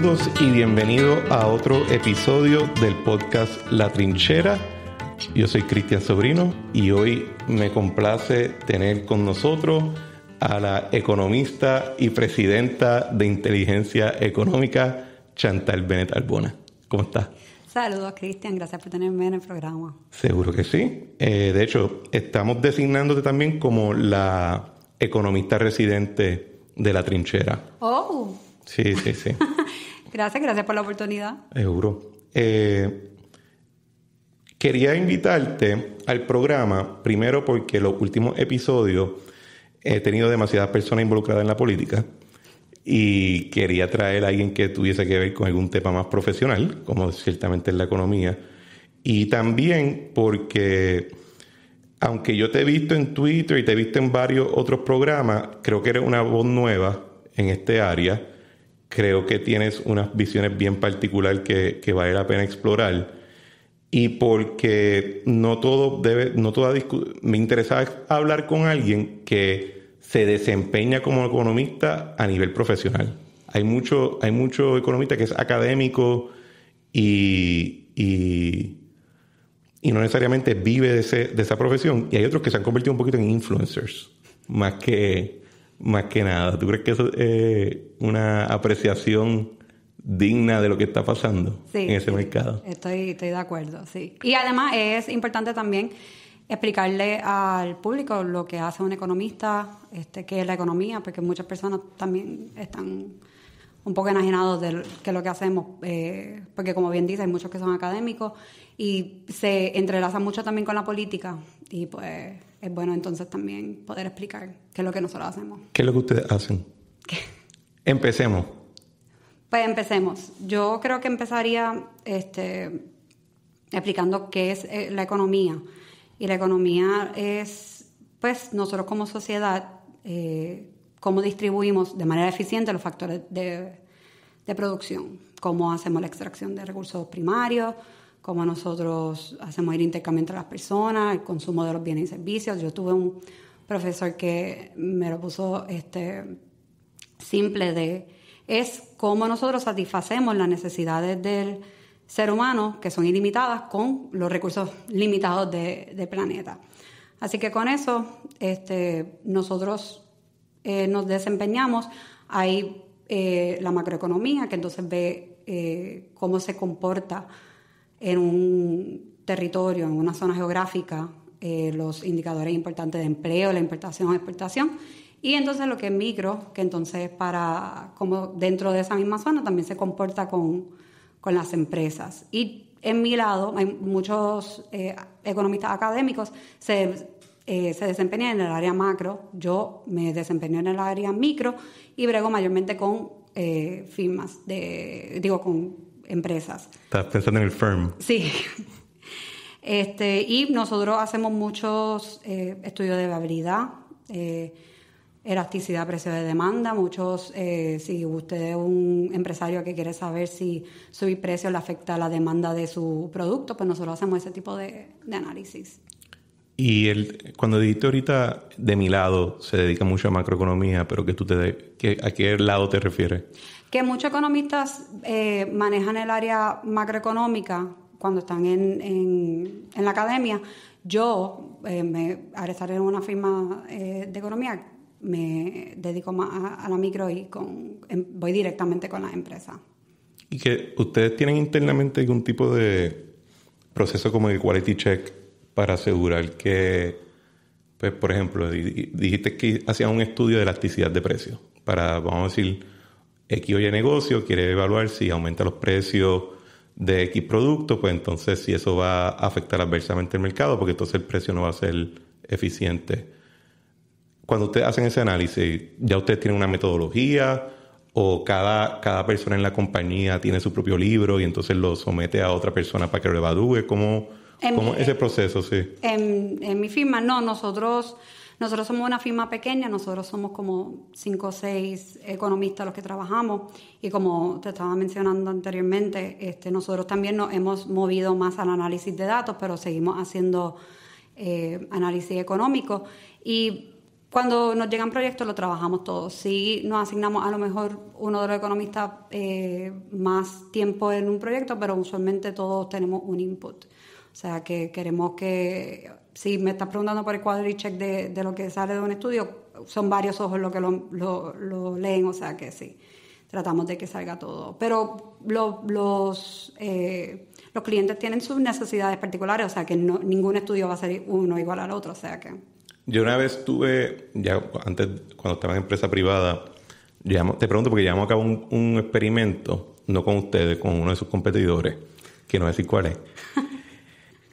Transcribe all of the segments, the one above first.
Saludos y bienvenido a otro episodio del podcast La Trinchera. Yo soy Cristian Sobrino y hoy me complace tener con nosotros a la economista y presidenta de Inteligencia Económica, Chantal Bennett Arbona. ¿Cómo estás? Saludos, Cristian. Gracias por tenerme en el programa. Seguro que sí. De hecho, estamos designándote también como la economista residente de La Trinchera. ¡Oh! Sí. Gracias por la oportunidad. Seguro. Quería invitarte al programa, primero porque los últimos episodios he tenido demasiadas personas involucradas en la política y quería traer a alguien que tuviese que ver con algún tema más profesional, como ciertamente es la economía. Y también porque, aunque yo te he visto en Twitter y te he visto en varios otros programas, creo que eres una voz nueva en este área. Creo que tienes unas visiones bien particulares que vale la pena explorar. Y porque me interesaba hablar con alguien que se desempeña como economista a nivel profesional. Hay mucho economista que es académico y no necesariamente vive de esa profesión. Y hay otros que se han convertido un poquito en influencers, más que nada. ¿Tú crees que eso es una apreciación digna de lo que está pasando en ese mercado? Estoy de acuerdo, sí. Y además es importante también explicarle al público lo que hace un economista, qué es la economía, porque muchas personas también están un poco enajenados de qué es lo que hacemos, porque como bien dice, hay muchos que son académicos y se entrelazan mucho también con la política y pues es bueno entonces también poder explicar qué es lo que nosotros hacemos. ¿Qué es lo que ustedes hacen? ¿Qué? Empecemos. Pues empecemos. Yo creo que empezaría explicando qué es la economía. Y la economía es, pues, nosotros como sociedad, cómo distribuimos de manera eficiente los factores de producción, cómo hacemos la extracción de recursos primarios, cómo nosotros hacemos el intercambio entre las personas, el consumo de los bienes y servicios. Yo tuve un profesor que me lo puso simple es cómo nosotros satisfacemos las necesidades del ser humano, que son ilimitadas, con los recursos limitados del planeta. Así que con eso nosotros nos desempeñamos. Hay la macroeconomía, que entonces ve cómo se comporta en un territorio, en una zona geográfica, los indicadores importantes de empleo, la importación, exportación. Y entonces lo que es micro, que entonces como dentro de esa misma zona también se comporta con las empresas. Y en mi lado hay muchos economistas académicos se desempeñan en el área macro. Yo me desempeño en el área micro y brego mayormente con firmas, con empresas. ¿Estás pensando en el firm? Sí. Y nosotros hacemos muchos estudios de viabilidad, elasticidad, precio de demanda. Si usted es un empresario que quiere saber si subir precios le afecta a la demanda de su producto, pues nosotros hacemos ese tipo de análisis. Y cuando dijiste ahorita, de mi lado, se dedica mucho a macroeconomía, pero ¿a qué lado te refieres? Que muchos economistas manejan el área macroeconómica cuando están en la academia. Yo, al estar en una firma de economía, me dedico más a la micro y voy directamente con las empresas. ¿Y que ustedes tienen internamente algún tipo de proceso como de quality check para asegurar que, pues, por ejemplo, dijiste que hacían un estudio de elasticidad de precios para, vamos a decir, X o Y negocio, quiere evaluar si aumenta los precios de X producto, pues entonces si eso va a afectar adversamente el mercado, porque entonces el precio no va a ser eficiente. Cuando ustedes hacen ese análisis, ¿ya ustedes tienen una metodología o cada persona en la compañía tiene su propio libro y entonces lo somete a otra persona para que lo evalúe? ¿Cómo es ese proceso? Sí. En mi firma, no. Nosotros somos una firma pequeña. Nosotros somos como 5 o 6 economistas los que trabajamos. Y como te estaba mencionando anteriormente, nosotros también nos hemos movido más al análisis de datos, pero seguimos haciendo análisis económico. Y cuando nos llegan proyectos lo trabajamos todos. Sí nos asignamos a lo mejor uno de los economistas más tiempo en un proyecto, pero usualmente todos tenemos un input. O sea, que queremos que... Si me estás preguntando por el quality check de lo que sale de un estudio, son varios ojos los que lo leen, o sea que sí, tratamos de que salga todo. Pero los clientes tienen sus necesidades particulares, o sea que ningún estudio va a ser uno igual al otro, o sea que... Yo una vez tuve, ya antes, cuando estaba en empresa privada, te pregunto porque llevamos a cabo un experimento, no con ustedes, con uno de sus competidores, que no voy a decir cuál es.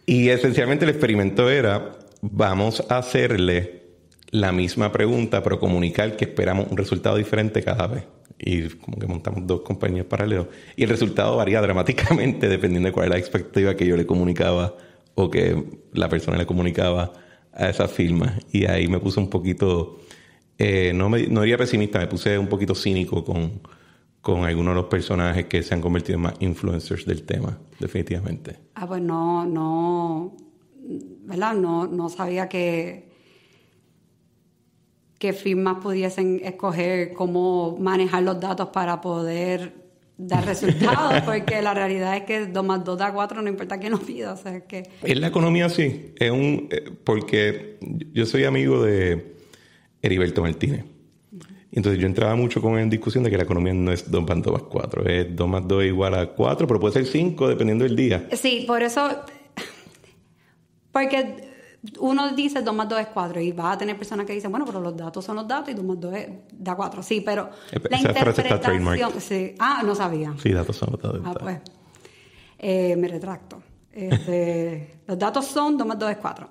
Y esencialmente el experimento era, vamos a hacerle la misma pregunta, pero comunicar que esperamos un resultado diferente cada vez. Y como que montamos 2 compañías paralelas. Y el resultado varía dramáticamente dependiendo de cuál era la expectativa que yo le comunicaba o que la persona le comunicaba a esa firma. Y ahí me puse un poquito, no diría pesimista, me puse un poquito cínico con algunos de los personajes que se han convertido en más influencers del tema, definitivamente. Pues no, ¿verdad? No sabía que firmas pudiesen escoger cómo manejar los datos para poder dar resultados, porque la realidad es que 2 más 2 da 4, no importa quién lo pida. O sea, que... En la economía sí, porque yo soy amigo de Heriberto Martínez. Entonces yo entraba mucho con él en discusión de que la economía no es 2 más 2 más 4, es 2 más 2 igual a 4, pero puede ser 5 dependiendo del día. Sí, por eso, porque uno dice 2 más 2 es 4 y vas a tener personas que dicen, bueno, pero los datos son los datos y 2 más 2 da 4. Sí, pero la interpretación... Sí. No sabía. Sí, datos son los datos. Pues, me retracto. Los datos son 2 más 2 es 4.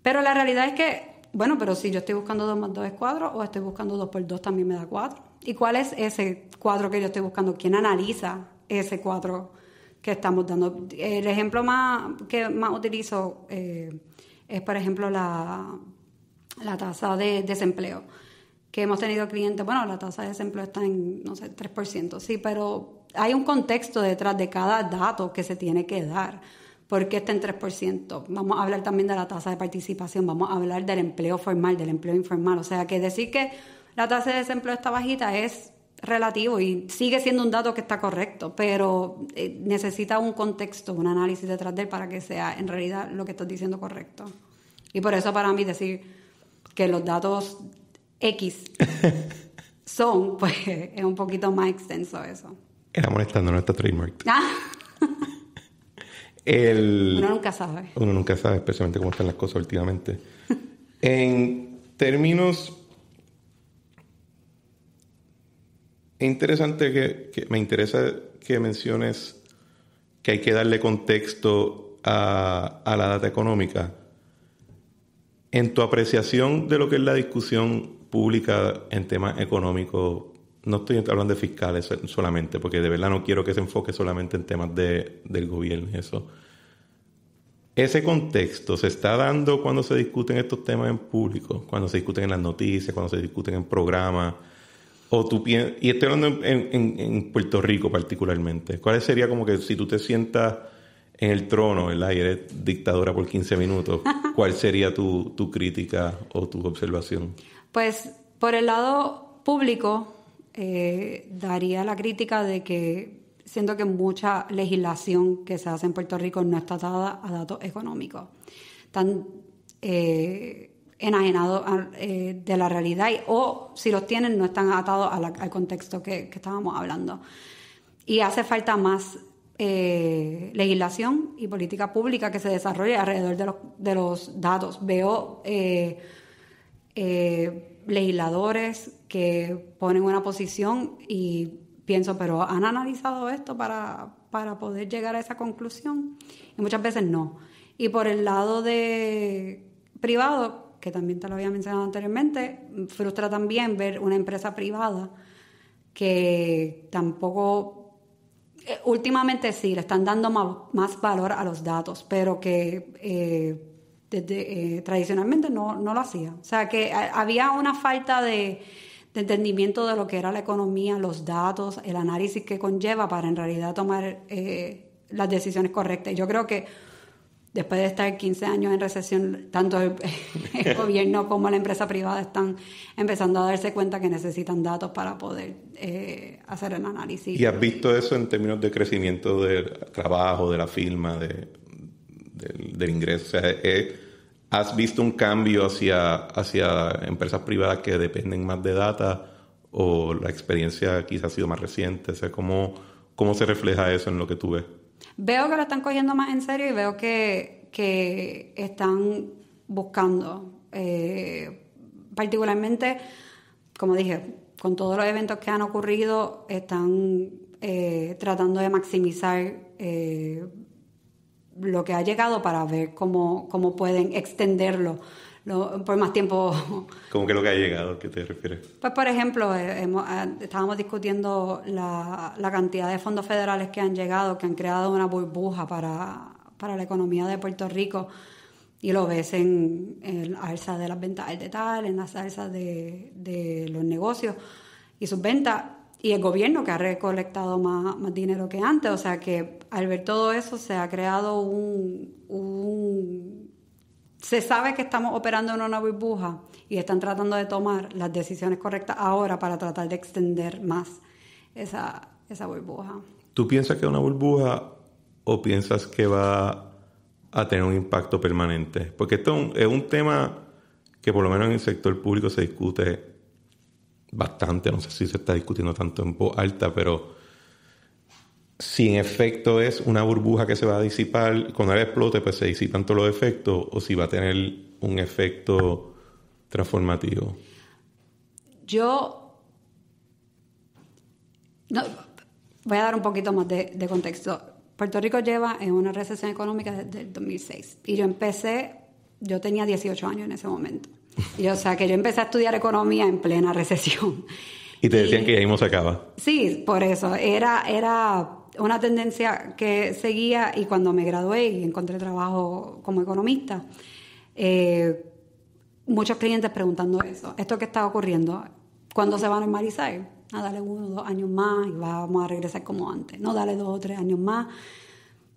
Pero la realidad es que, bueno, pero si yo estoy buscando 2 más 2 es 4 o estoy buscando 2 por 2 también me da 4. ¿Y cuál es ese 4 que yo estoy buscando? ¿Quién analiza ese 4 que estamos dando? El ejemplo que más utilizo es, por ejemplo, la tasa de desempleo. Que hemos tenido clientes, bueno, la tasa de desempleo está en, no sé, 3%, sí, pero hay un contexto detrás de cada dato que se tiene que dar. ¿Por qué está en 3%? Vamos a hablar también de la tasa de participación, vamos a hablar del empleo formal, del empleo informal. O sea, que decir que la tasa de desempleo está bajita es relativo y sigue siendo un dato que está correcto, pero necesita un contexto, un análisis detrás de él para que sea en realidad lo que estás diciendo correcto. Y por eso para mí decir que los datos X son, pues es un poquito más extenso eso. Era molestando nuestra trademark. Uno nunca sabe. Uno nunca sabe, especialmente cómo están las cosas últimamente. En términos... Es interesante que me interesa que menciones que hay que darle contexto a la data económica. En tu apreciación de lo que es la discusión pública en temas económicos, no estoy hablando de fiscales solamente, porque de verdad no quiero que se enfoque solamente en temas del gobierno y eso. Ese contexto se está dando cuando se discuten estos temas en público, cuando se discuten en las noticias, cuando se discuten en programas. Y estoy hablando en Puerto Rico particularmente. ¿Cuál sería como que si tú te sientas en el trono, ¿verdad? Y eres dictadora por 15 minutos, ¿cuál sería tu crítica o tu observación? Pues por el lado público, daría la crítica de que siento que mucha legislación que se hace en Puerto Rico no está atada a datos económicos. Están enajenados de la realidad o si los tienen no están atados al contexto que estábamos hablando. Y hace falta más legislación y política pública que se desarrolle alrededor de los datos. Veo legisladores que ponen una posición y pienso, pero ¿han analizado esto para poder llegar a esa conclusión? Y muchas veces no. Y por el lado de privado, que también te lo había mencionado anteriormente, frustra también ver una empresa privada que tampoco, últimamente sí, le están dando más valor a los datos, pero que tradicionalmente no lo hacía. O sea, que había una falta de entendimiento de lo que era la economía, los datos, el análisis que conlleva para en realidad tomar las decisiones correctas. Yo creo que después de estar 15 años en recesión, tanto el gobierno como la empresa privada están empezando a darse cuenta que necesitan datos para poder hacer el análisis. ¿Y has visto eso en términos de crecimiento del trabajo, de la firma, del ingreso? O sea, ¿has visto un cambio hacia empresas privadas que dependen más de data o la experiencia quizás ha sido más reciente? O sea, ¿cómo se refleja eso en lo que tú ves? Veo que lo están cogiendo más en serio y veo que están buscando, particularmente, como dije, con todos los eventos que han ocurrido, están tratando de maximizar lo que ha llegado para ver cómo pueden extenderlo por más tiempo. ¿Cómo que lo que ha llegado? ¿A qué te refieres? Pues, por ejemplo, estábamos discutiendo la cantidad de fondos federales que han llegado, que han creado una burbuja para la economía de Puerto Rico, y lo ves en el alza de las ventas al detalle, en las alzas de los negocios y sus ventas, y el gobierno que ha recolectado más dinero que antes. O sea que al ver todo eso se ha creado se sabe que estamos operando en una burbuja y están tratando de tomar las decisiones correctas ahora para tratar de extender más esa burbuja. ¿Tú piensas que es una burbuja o piensas que va a tener un impacto permanente? Porque esto es un tema que por lo menos en el sector público se discute bastante. No sé si se está discutiendo tanto en voz alta, pero si en efecto es una burbuja que se va a disipar, cuando él explote pues se disipan todos los efectos, o si va a tener un efecto transformativo. Voy a dar un poquito más de contexto. Puerto Rico lleva en una recesión económica desde el 2006 y yo tenía 18 años en ese momento. O sea que yo empecé a estudiar economía en plena recesión. Y te decían que ya mismo se acaba. Sí, por eso. Era una tendencia que seguía, y cuando me gradué y encontré trabajo como economista, muchos clientes preguntando eso. ¿Esto qué está ocurriendo? ¿Cuándo se va a normalizar? Dale 1 o 2 años más y vamos a regresar como antes. No, dale 2 o 3 años más.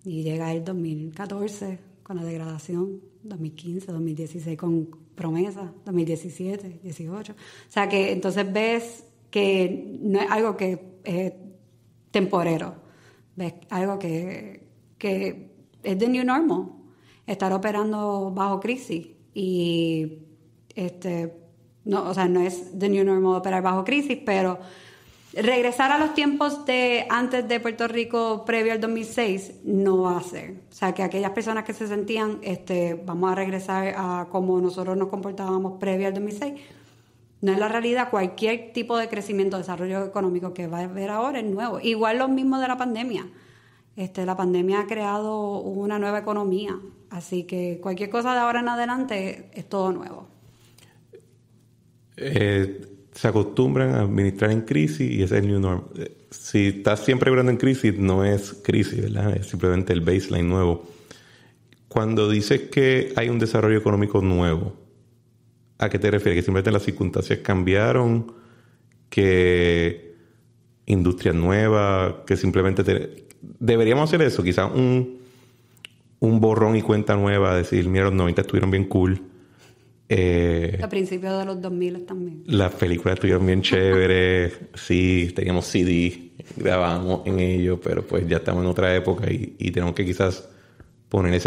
Y llega el 2014 con la degradación, 2015, 2016 con promesa, 2017, 18. O sea que entonces ves que no es algo que es temporero. ¿Ves? Algo que es the new normal, estar operando bajo crisis. Y no es the new normal operar bajo crisis, pero regresar a los tiempos de antes de Puerto Rico, previo al 2006, no va a ser. O sea, que aquellas personas que se sentían, vamos a regresar a como nosotros nos comportábamos previo al 2006, no es la realidad. Cualquier tipo de crecimiento, desarrollo económico que va a haber ahora es nuevo. Igual lo mismo de la pandemia. La pandemia ha creado una nueva economía. Así que cualquier cosa de ahora en adelante es todo nuevo. Se acostumbran a administrar en crisis y ese es el new norm. Si estás siempre operando en crisis, no es crisis, ¿verdad? Es simplemente el baseline nuevo. Cuando dices que hay un desarrollo económico nuevo, ¿a qué te refieres? ¿Que simplemente las circunstancias cambiaron? ¿Que industria nueva? ¿Que simplemente deberíamos hacer eso? Quizás un borrón y cuenta nueva, decir, mira, los 90 estuvieron bien cool. A principios de los 2000 también. Las películas estuvieron bien chéveres. Sí, teníamos CD, grabábamos en ellos, pero pues ya estamos en otra época y tenemos que quizás poner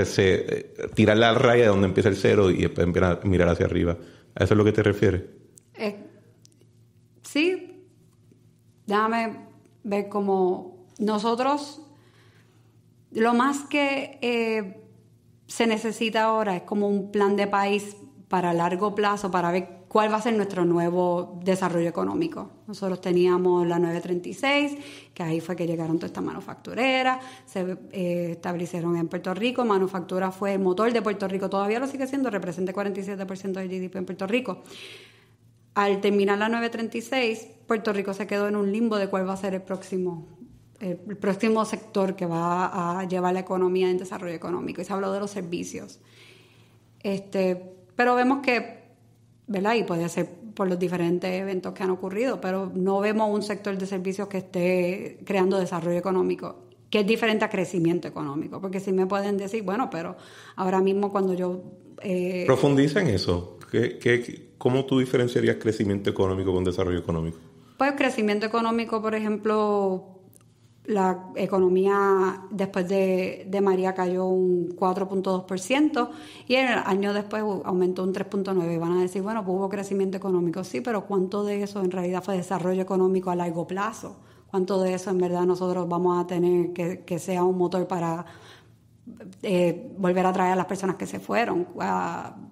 tirar la raya de donde empieza el cero y después mirar hacia arriba. ¿A eso es lo que te refieres? Sí. Déjame ver cómo nosotros, lo más que se necesita ahora es como un plan de país para largo plazo, para ver cuál va a ser nuestro nuevo desarrollo económico. Nosotros teníamos la 936, que ahí fue que llegaron todas estas manufactureras, se establecieron en Puerto Rico. Manufactura fue el motor de Puerto Rico, todavía lo sigue siendo, representa 47% del GDP en Puerto Rico. Al terminar la 936, Puerto Rico se quedó en un limbo de cuál va a ser el próximo sector que va a llevar la economía en desarrollo económico, y se habló de los servicios. Pero vemos que, ¿verdad? Y puede ser por los diferentes eventos que han ocurrido, pero no vemos un sector de servicios que esté creando desarrollo económico. que es diferente a crecimiento económico, porque si me pueden decir, bueno, pero ahora mismo cuando yo... Profundiza en eso. ¿Cómo tú diferenciarías crecimiento económico con desarrollo económico? Pues crecimiento económico, por ejemplo, la economía después de María cayó un 4.2% y el año después aumentó un 3.9%. Y van a decir, bueno, pues hubo crecimiento económico, sí, pero ¿cuánto de eso en realidad fue desarrollo económico a largo plazo? ¿Cuánto de eso en verdad nosotros vamos a tener que sea un motor para volver a traer a las personas que se fueron,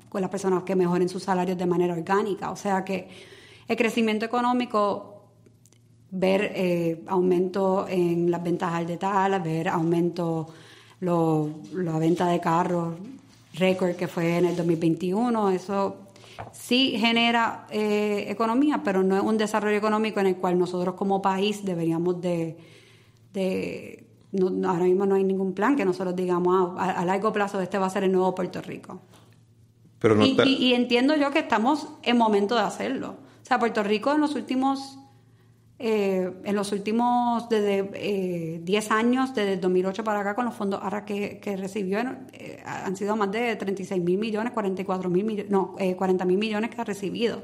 con las personas que mejoren sus salarios de manera orgánica? O sea que el crecimiento económico, ver aumento en las ventas al detalle, ver aumento la venta de carros, récord que fue en el 2021, eso sí genera economía, pero no es un desarrollo económico en el cual nosotros como país deberíamos ahora mismo no hay ningún plan que nosotros digamos a largo plazo este va a ser el nuevo Puerto Rico. Pero no y entiendo yo que estamos en momento de hacerlo. O sea, Puerto Rico en los últimos desde 10 años, desde el 2008 para acá, con los fondos ARRA que recibió, han sido más de 36,000 millones, 44,000 millones, 40,000 millones que ha recibido.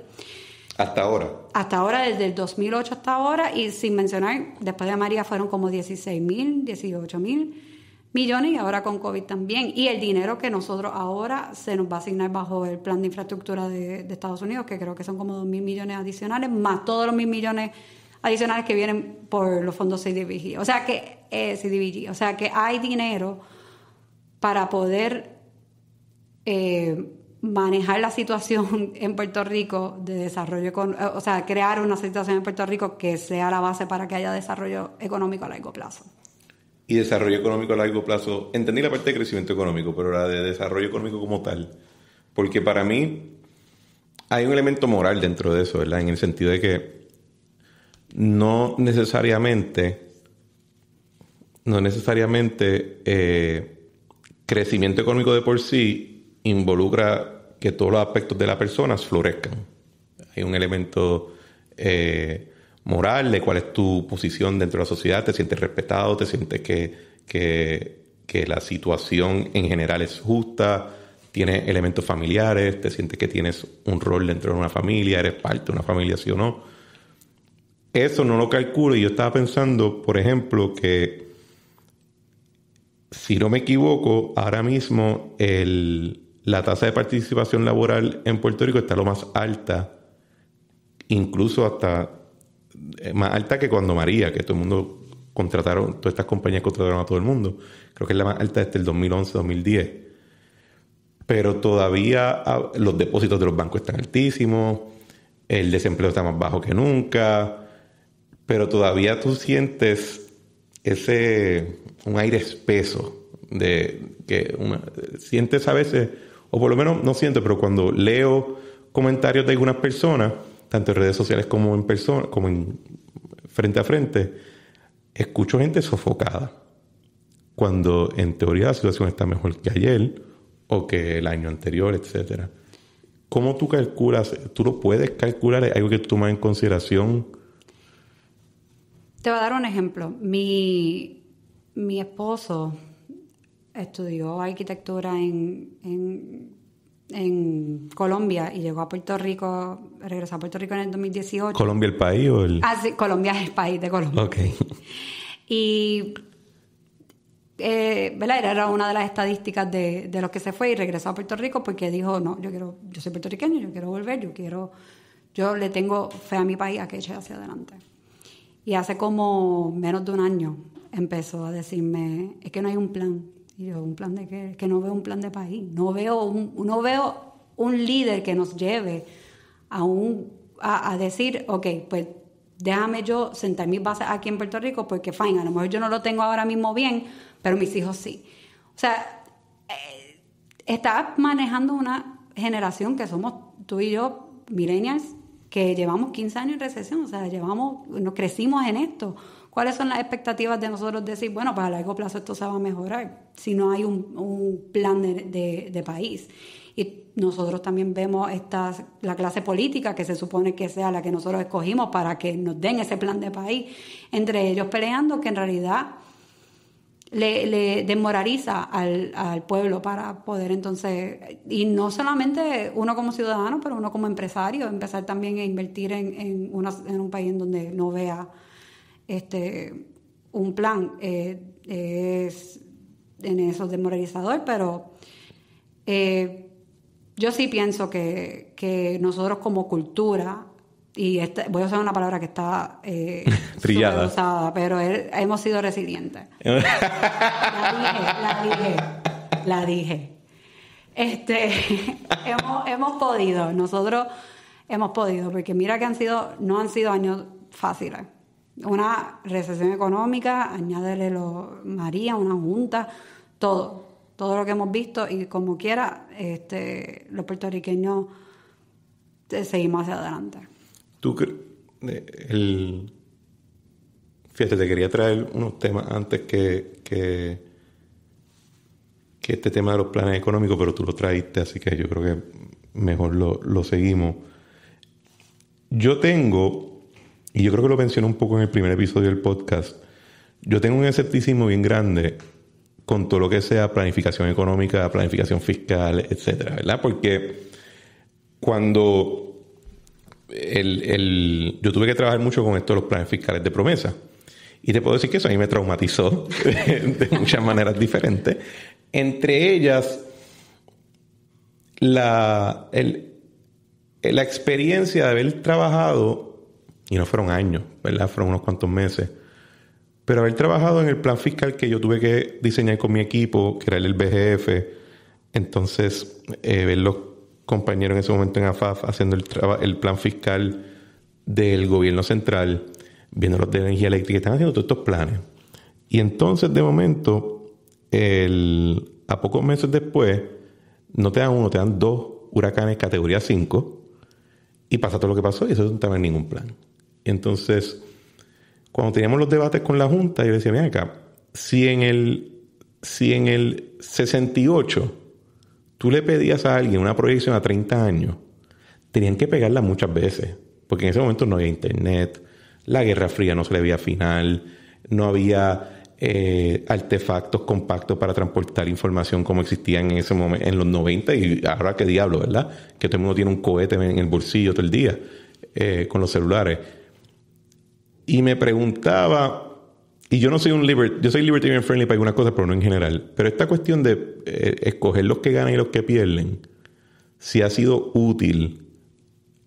¿Hasta ahora? Hasta ahora, desde el 2008 hasta ahora, y sin mencionar, después de María fueron como 16,000, 18,000 millones, y ahora con COVID también. Y el dinero que nosotros ahora se nos va a asignar bajo el plan de infraestructura de Estados Unidos, que creo que son como 2,000 millones adicionales, más todos los 1,000 millones adicionales que vienen por los fondos CDBG. O sea que hay dinero para poder manejar la situación en Puerto Rico de desarrollo, o sea, crear una situación en Puerto Rico que sea la base para que haya desarrollo económico a largo plazo. Y desarrollo económico a largo plazo, entendí la parte de crecimiento económico, pero la de desarrollo económico como tal, porque para mí hay un elemento moral dentro de eso, ¿verdad? En el sentido de que no necesariamente crecimiento económico de por sí involucra que todos los aspectos de la persona florezcan. Hay un elemento moral de cuál es tu posición dentro de la sociedad, te sientes respetado, te sientes que la situación en general es justa, tienes elementos familiares, te sientes que tienes un rol dentro de una familia, eres parte de una familia, sí o no. Eso no lo calculo, y yo estaba pensando, por ejemplo, que si no me equivoco, ahora mismo la tasa de participación laboral en Puerto Rico está lo más alta, incluso hasta más alta que cuando María, que todo el mundo todas estas compañías contrataron a todo el mundo. Creo que es la más alta desde el 2011-2010. Pero todavía los depósitos de los bancos están altísimos, el desempleo está más bajo que nunca, pero todavía tú sientes un aire espeso sientes a veces, o por lo menos no siento, pero cuando leo comentarios de algunas personas, tanto en redes sociales como en persona, como en frente a frente, escucho gente sofocada, cuando en teoría la situación está mejor que ayer o que el año anterior, etcétera. ¿Cómo tú calculas? ¿Tú lo puedes calcular? ¿Es algo que tú tomas en consideración? Te voy a dar un ejemplo. Mi esposo estudió arquitectura en Colombia y llegó a Puerto Rico, regresó a Puerto Rico en el 2018. ¿Colombia el país o el...? Sí, Colombia es el país de Colombia. Ok. Y ¿verdad? Era una de las estadísticas de los que se fue y regresó a Puerto Rico porque dijo, no, yo soy puertorriqueño, yo quiero volver, yo le tengo fe a mi país a que eche hacia adelante. Y hace como menos de un año empezó a decirme, es que no hay un plan. Y yo, ¿un plan de qué? Que no veo un plan de país. No veo un líder que nos lleve a decir, ok, pues déjame yo sentar mis bases aquí en Puerto Rico porque, fine, a lo mejor yo no lo tengo ahora mismo bien, pero mis hijos sí. O sea, está manejando una generación que somos tú y yo, millennials, que llevamos 15 años en recesión, o sea, nos crecimos en esto. ¿Cuáles son las expectativas de nosotros decir, bueno, para largo plazo esto se va a mejorar si no hay un plan de país? Y nosotros también vemos la clase política que se supone que sea la que nosotros escogimos para que nos den ese plan de país, entre ellos peleando que en realidad le desmoraliza al pueblo para poder entonces, y no solamente uno como ciudadano, pero uno como empresario, empezar también a invertir en un país en donde no vea un plan. Es en eso desmoralizador, pero yo sí pienso que nosotros como cultura, y voy a usar una palabra que está trillada, usada, pero hemos sido resilientes. La dije. Hemos podido, nosotros hemos podido, porque mira que no han sido años fáciles. Una recesión económica, añádele María, una junta, todo lo que hemos visto, y como quiera, los puertorriqueños seguimos hacia adelante. Fíjate, te quería traer unos temas antes que este tema de los planes económicos, pero tú lo traíste, así que yo creo que mejor lo seguimos. Yo tengo, y yo creo que lo mencioné un poco en el primer episodio del podcast, yo tengo un escepticismo bien grande con todo lo que sea planificación económica, planificación fiscal, etcétera, ¿verdad? Porque cuando yo tuve que trabajar mucho con esto de los planes fiscales de promesa, y te puedo decir que eso a mí me traumatizó de muchas maneras diferentes. Entre ellas, la experiencia de haber trabajado, y no fueron años, ¿verdad? Fueron unos cuantos meses, pero haber trabajado en el plan fiscal que yo tuve que diseñar con mi equipo, que era el BGF, entonces ver los compañeros en ese momento en AFAF haciendo el plan fiscal del gobierno central, viendo los de energía eléctrica, están haciendo todos estos planes. Y entonces, de momento, a pocos meses después, no te dan uno, te dan 2 huracanes categoría 5, y pasa todo lo que pasó, y eso no estaba en ningún plan. Y entonces, cuando teníamos los debates con la Junta, yo decía, mira acá, si en el 68 tú le pedías a alguien una proyección a 30 años, tenían que pegarla muchas veces, porque en ese momento no había internet, la Guerra Fría no se le veía final, no había artefactos compactos para transportar información como existían en ese momento, en los 90, y ahora qué diablo, ¿verdad? Que todo el mundo tiene un cohete en el bolsillo todo el día con los celulares. Y me preguntaba, y yo no soy yo soy libertarian friendly para algunas cosas, pero no en general, pero esta cuestión de escoger los que ganan y los que pierden, si ha sido útil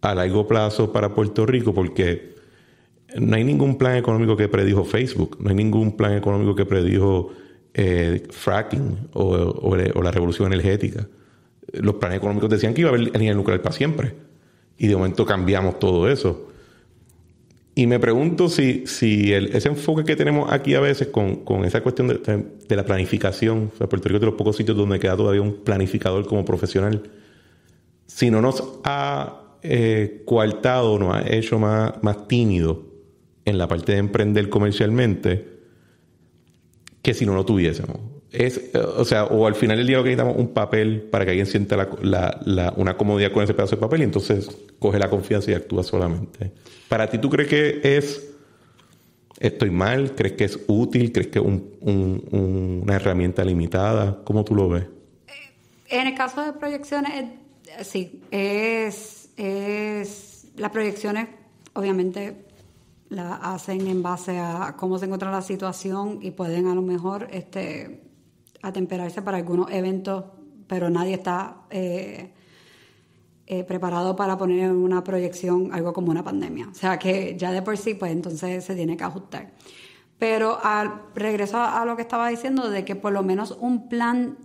a largo plazo para Puerto Rico, porque no hay ningún plan económico que predijo Facebook, no hay ningún plan económico que predijo fracking o la revolución energética. Los planes económicos decían que iba a haber energía nuclear para siempre, y de momento cambiamos todo eso. Y me pregunto si ese enfoque que tenemos aquí a veces con esa cuestión de la planificación, o sea, Puerto Rico es de los pocos sitios donde queda todavía un planificador como profesional, si no nos ha coartado, nos ha hecho más tímido en la parte de emprender comercialmente, que si no lo tuviésemos. O al final del día lo que necesitamos un papel para que alguien sienta una comodidad con ese pedazo de papel, y entonces coge la confianza y actúa solamente. ¿Para ti tú crees que estoy mal? ¿Crees que es útil? ¿Crees que es una herramienta limitada? ¿Cómo tú lo ves? En el caso de proyecciones, sí. Las proyecciones, obviamente, las hacen en base a cómo se encuentra la situación, y pueden a lo mejor atemperarse para algunos eventos, pero nadie está preparado para poner en una proyección algo como una pandemia. O sea que ya de por sí, pues entonces se tiene que ajustar. Pero regreso a lo que estaba diciendo, de que por lo menos un plan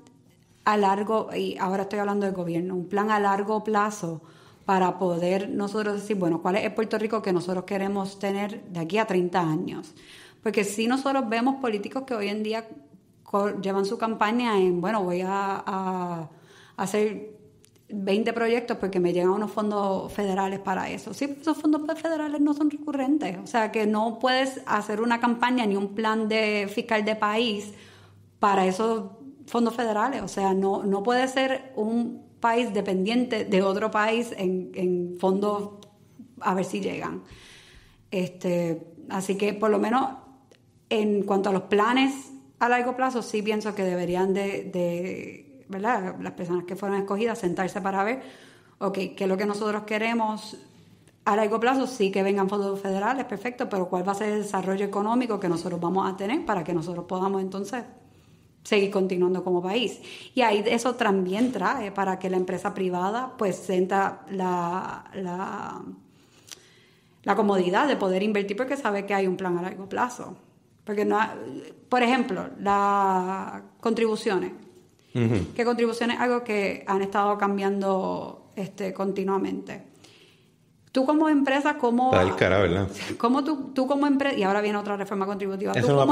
a largo, y ahora estoy hablando del gobierno, un plan a largo plazo para poder nosotros decir, bueno, ¿cuál es el Puerto Rico que nosotros queremos tener de aquí a 30 años? Porque si nosotros vemos políticos que hoy en día llevan su campaña en, bueno, voy a hacer 20 proyectos porque me llegan unos fondos federales para eso. Sí, esos fondos federales no son recurrentes. O sea, que no puedes hacer una campaña ni un plan fiscal de país para esos fondos federales. O sea, no puede ser un país dependiente de otro país en fondos a ver si llegan. Así que por lo menos en cuanto a los planes a largo plazo sí pienso que deberían ¿verdad? Las personas que fueron escogidas sentarse para ver, ok, qué es lo que nosotros queremos a largo plazo, sí que vengan fondos federales, perfecto, pero cuál va a ser el desarrollo económico que nosotros vamos a tener para que nosotros podamos entonces seguir continuando como país. Y ahí eso también trae para que la empresa privada pues sienta la comodidad de poder invertir porque sabe que hay un plan a largo plazo. Porque no, por ejemplo, las contribuciones. Uh-huh. Que contribuciones es algo que han estado cambiando continuamente. Tú como empresa, ¿cómo? Está del cara, ¿verdad? ¿Cómo tú como empresa, y ahora viene otra reforma contributiva, Eso no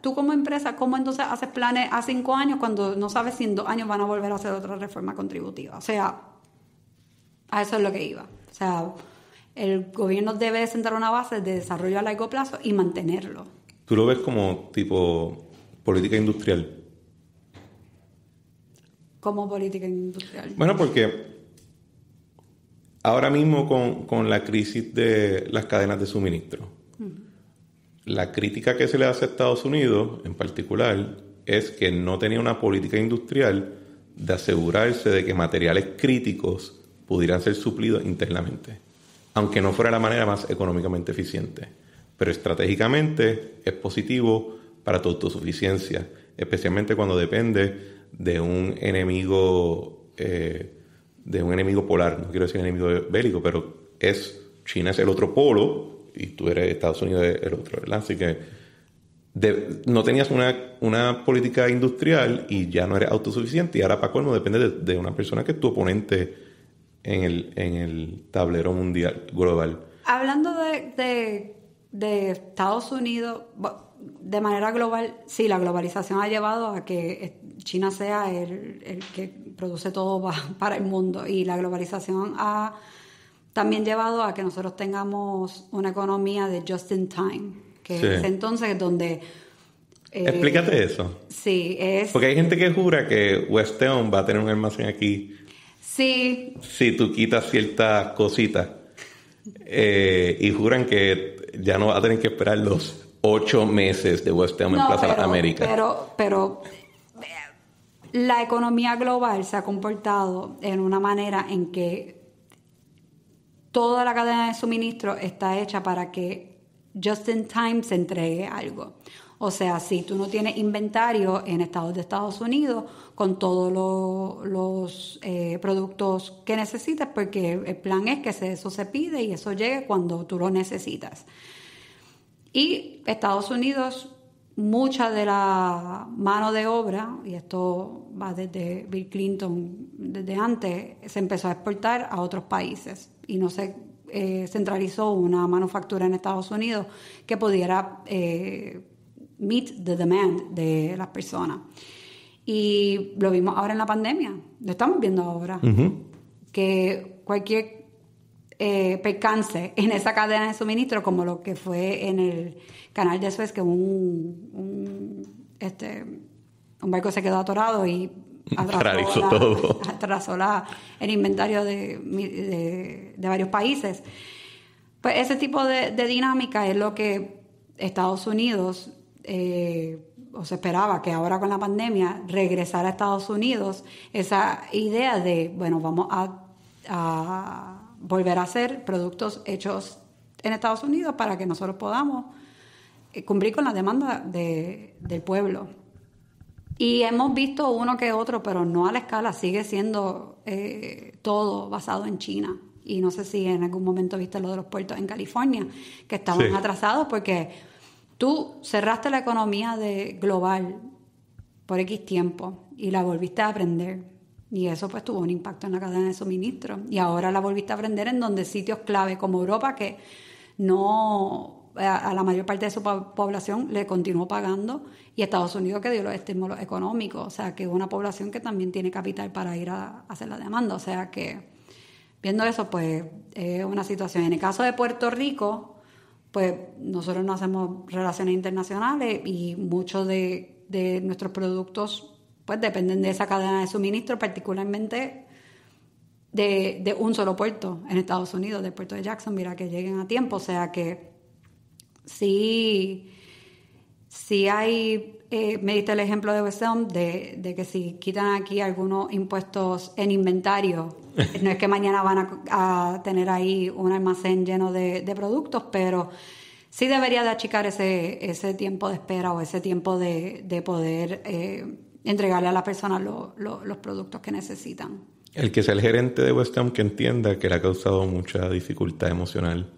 tú como empresa, ¿cómo entonces haces planes a 5 años cuando no sabes si en 2 años van a volver a hacer otra reforma contributiva? O sea, a eso es lo que iba. O sea, el gobierno debe sentar una base de desarrollo a largo plazo y mantenerlo. ¿Tú lo ves como tipo política industrial? ¿Cómo política industrial? Bueno, porque ahora mismo con la crisis de las cadenas de suministro, la crítica que se le hace a Estados Unidos en particular es que no tenía una política industrial de asegurarse de que materiales críticos pudieran ser suplidos internamente, aunque no fuera la manera más económicamente eficiente. Pero estratégicamente es positivo para tu autosuficiencia, especialmente cuando depende de un enemigo polar, no quiero decir enemigo bélico, pero China es el otro polo y tú eres Estados Unidos el otro, ¿verdad? Así que no tenías una política industrial y ya no eres autosuficiente, y ahora para colmo depende de una persona que es tu oponente en el tablero mundial, global. Hablando de Estados Unidos, de manera global, sí, la globalización ha llevado a que China sea el que produce todo para el mundo, y la globalización ha también llevado a que nosotros tengamos una economía de just in time, que sí. Es entonces donde... Explícate eso. Sí, es... Porque hay gente que jura que West Elm va a tener un almacén aquí. Sí. Si tú quitas ciertas cositas. Y juran que ya no va a tener que esperar los 8 meses de West Elm en Plaza Las Américas. Pero la economía global se ha comportado en una manera en que toda la cadena de suministro está hecha para que just in time se entregue algo. O sea, si tú no tienes inventario en Estados Unidos con todos los productos que necesitas, porque el plan es que eso se pide y eso llegue cuando tú lo necesitas. Y Estados Unidos, mucha de la mano de obra, y esto va desde Bill Clinton, desde antes, se empezó a exportar a otros países y no se centralizó una manufactura en Estados Unidos que pudiera meet the demand de las personas. Y lo vimos ahora en la pandemia, lo estamos viendo ahora, que cualquier percance en esa cadena de suministro, como lo que fue en el canal de Suez, que un barco se quedó atorado y atrasó el inventario de varios países. Pues ese tipo de dinámica es lo que Estados Unidos, o se esperaba que ahora con la pandemia regresara a Estados Unidos, esa idea de, bueno, vamos a volver a hacer productos hechos en Estados Unidos para que nosotros podamos cumplir con la demanda del pueblo. Y hemos visto uno que otro, pero no a la escala, sigue siendo todo basado en China. Y no sé si en algún momento viste lo de los puertos en California, que estaban atrasados porque tú cerraste la economía global por X tiempo y la volviste a aprender. Y eso pues tuvo un impacto en la cadena de suministro. Y ahora la volviste a aprender en donde sitios clave como Europa, que no a la mayor parte de su población le continuó pagando, y Estados Unidos, que dio los estímulos económicos. O sea, que es una población que también tiene capital para ir a hacer la demanda. O sea que, viendo eso, pues es una situación. En el caso de Puerto Rico, pues nosotros no hacemos relaciones internacionales y muchos de nuestros productos pues dependen de esa cadena de suministro, particularmente de un solo puerto en Estados Unidos, del puerto de Jacksonville, a que lleguen a tiempo. O sea que sí, Sí hay, me diste el ejemplo de West Elm, de que si quitan aquí algunos impuestos en inventario, no es que mañana van a tener ahí un almacén lleno de productos, pero sí debería de achicar ese tiempo de espera o ese tiempo de poder entregarle a las personas los productos que necesitan. El que sea el gerente de West Ham que entienda que le ha causado mucha dificultad emocional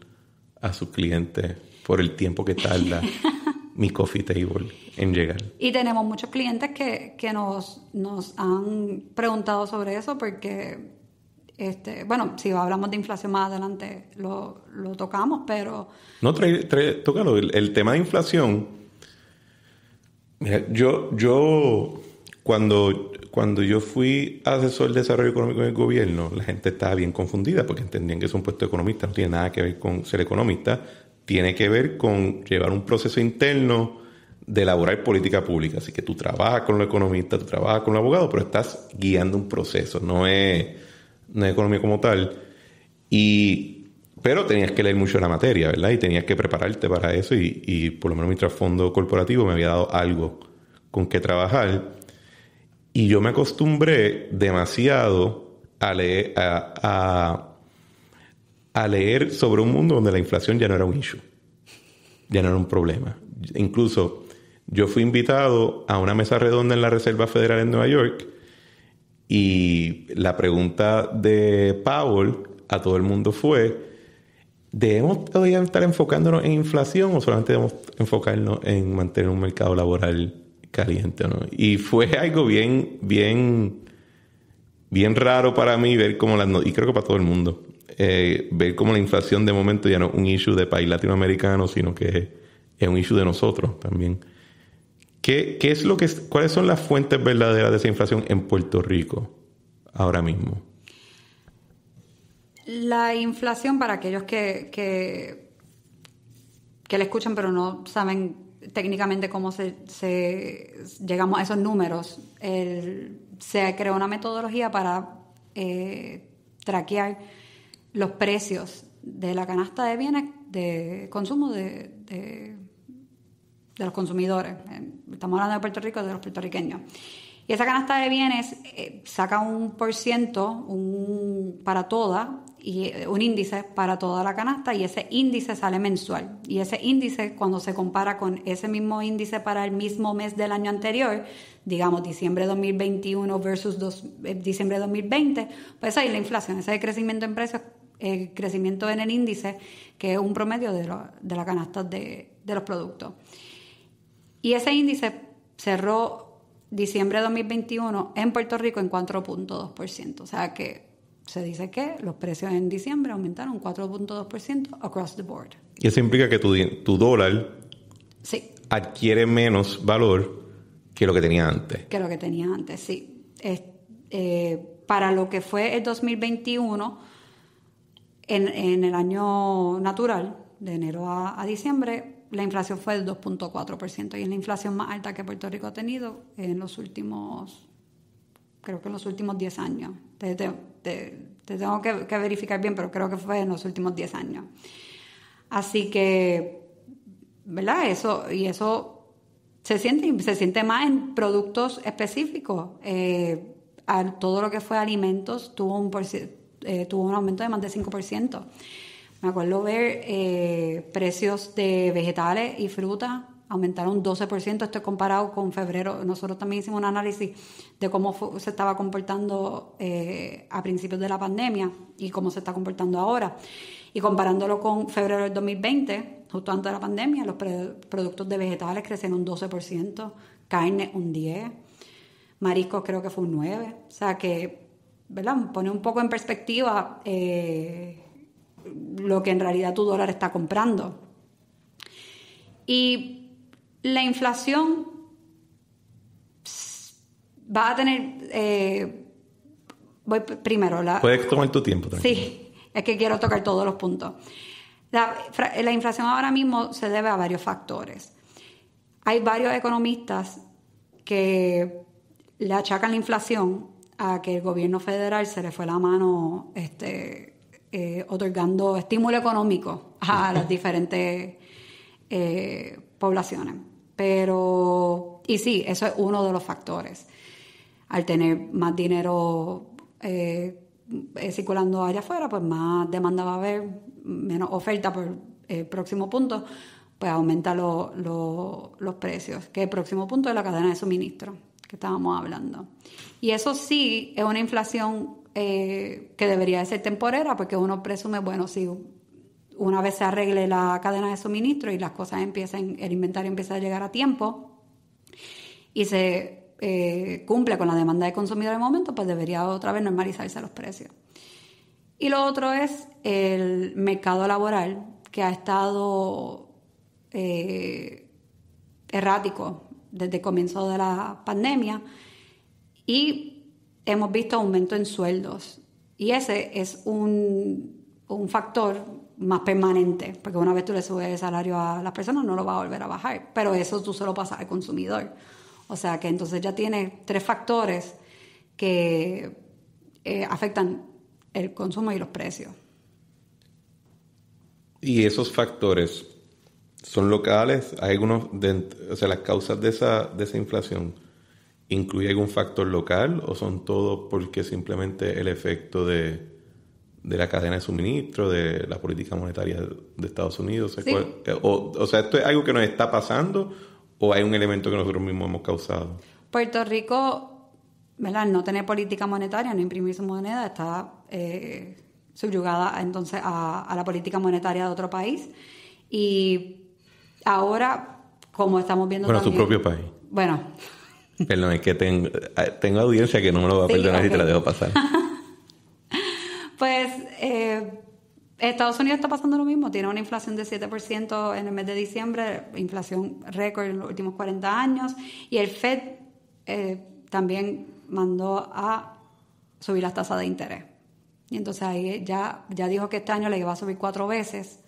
a sus clientes por el tiempo que tarda mi coffee table en llegar. Y tenemos muchos clientes que nos han preguntado sobre eso porque, bueno, si hablamos de inflación más adelante lo tocamos, pero... No, tócalo. El tema de inflación. Mira, yo cuando yo fui asesor de desarrollo económico en el gobierno, la gente estaba bien confundida porque entendían que es un puesto de economista, no tiene nada que ver con ser economista, tiene que ver con llevar un proceso interno de elaborar política pública. Así que tú trabajas con los economistas, tú trabajas con los abogados, pero estás guiando un proceso, no es economía como tal. Pero tenías que leer mucho la materia, ¿verdad? Y tenías que prepararte para eso y por lo menos mi trasfondo corporativo me había dado algo con que trabajar. Y yo me acostumbré demasiado a leer sobre un mundo donde la inflación ya no era un issue, ya no era un problema. Incluso yo fui invitado a una mesa redonda en la Reserva Federal en Nueva York y la pregunta de Powell a todo el mundo fue: ¿debemos todavía estar enfocándonos en inflación o solamente debemos enfocarnos en mantener un mercado laboral caliente, ¿no? Y fue algo bien raro para mí ver cómo y creo que para todo el mundo, ver cómo la inflación de momento ya no es un issue de país latinoamericano, sino que es un issue de nosotros también. ¿Cuáles son las fuentes verdaderas de esa inflación en Puerto Rico ahora mismo? La inflación, para aquellos que la escuchan pero no saben técnicamente cómo llegamos a esos números, se creó una metodología para traquear los precios de la canasta de bienes de consumo de los consumidores. Estamos hablando de Puerto Rico, de los puertorriqueños. Y esa canasta de bienes saca un % para toda, y un índice para toda la canasta, y ese índice sale mensual. Y ese índice, cuando se compara con ese mismo índice para el mismo mes del año anterior, digamos diciembre de 2021 versus diciembre de 2020, pues ahí la inflación, ese crecimiento en precios, crecimiento en el índice, que es un promedio de la canasta de los productos. Y ese índice cerró diciembre de 2021 en Puerto Rico en 4.2%. O sea que se dice que los precios en diciembre aumentaron 4.2% across the board. Y eso implica que tu dólar sí adquiere menos valor que lo que tenía antes. Que lo que tenía antes, sí. Para lo que fue el 2021, en el año natural, de enero a diciembre, la inflación fue del 2.4%, y es la inflación más alta que Puerto Rico ha tenido en los últimos 10 años. Te tengo que verificar bien, pero creo que fue en los últimos 10 años. Así que, ¿verdad? Eso se siente más en productos específicos. Todo lo que fue alimentos tuvo un aumento de más de 5%. Me acuerdo ver precios de vegetales y frutas aumentaron 12%. Esto es comparado con febrero. Nosotros también hicimos un análisis de cómo se estaba comportando a principios de la pandemia y cómo se está comportando ahora. Y comparándolo con febrero del 2020, justo antes de la pandemia, los productos de vegetales crecieron un 12%, carne un 10%, mariscos creo que fue un 9%. O sea que, ¿verdad? Pone un poco en perspectiva lo que en realidad tu dólar está comprando. Y la inflación va a tener... voy primero. Puedes tomar tu tiempo también. Sí, es que quiero tocar todos los puntos. La inflación ahora mismo se debe a varios factores. Hay varios economistas que le achacan la inflación a que el gobierno federal se le fue la mano otorgando estímulo económico a las diferentes poblaciones. Pero, y sí, eso es uno de los factores. Al tener más dinero circulando allá afuera, pues más demanda va a haber, menos oferta por el próximo punto, pues aumenta los precios, que el próximo punto es la cadena de suministro que estábamos hablando. Y eso sí es una inflación que debería de ser temporera, porque uno presume, bueno, si una vez se arregle la cadena de suministro y las cosas el inventario empieza a llegar a tiempo y se cumple con la demanda de consumidor de momento, pues debería otra vez normalizarse los precios. Y lo otro es el mercado laboral, que ha estado errático desde el comienzo de la pandemia, y hemos visto aumento en sueldos, y ese es un factor más permanente, porque una vez tú le subes el salario a las personas no lo va a volver a bajar, pero eso tú se lo pasas al consumidor. O sea que entonces ya tienes 3 factores que afectan el consumo y los precios. ¿Y esos factores son locales? ¿Hay algunos, o sea, las causas de esa inflación, incluye algún factor local o son todos porque simplemente el efecto de la cadena de suministro, de la política monetaria de Estados Unidos? Sí. O sea, ¿esto es algo que nos está pasando o hay un elemento que nosotros mismos hemos causado? Puerto Rico, ¿verdad?, no tener política monetaria, no imprimir su moneda, está subyugada entonces a la política monetaria de otro país. Y ahora, como estamos viendo también... Su propio país. Bueno. Perdón, es que tengo audiencia que no me lo va a perdonar, okay, si te la dejo pasar. Pues Estados Unidos está pasando lo mismo, tiene una inflación de 7% en el mes de diciembre, inflación récord en los últimos 40 años, y el FED también mandó a subir las tasas de interés. Y entonces ahí ya dijo que este año le iba a subir 4 veces,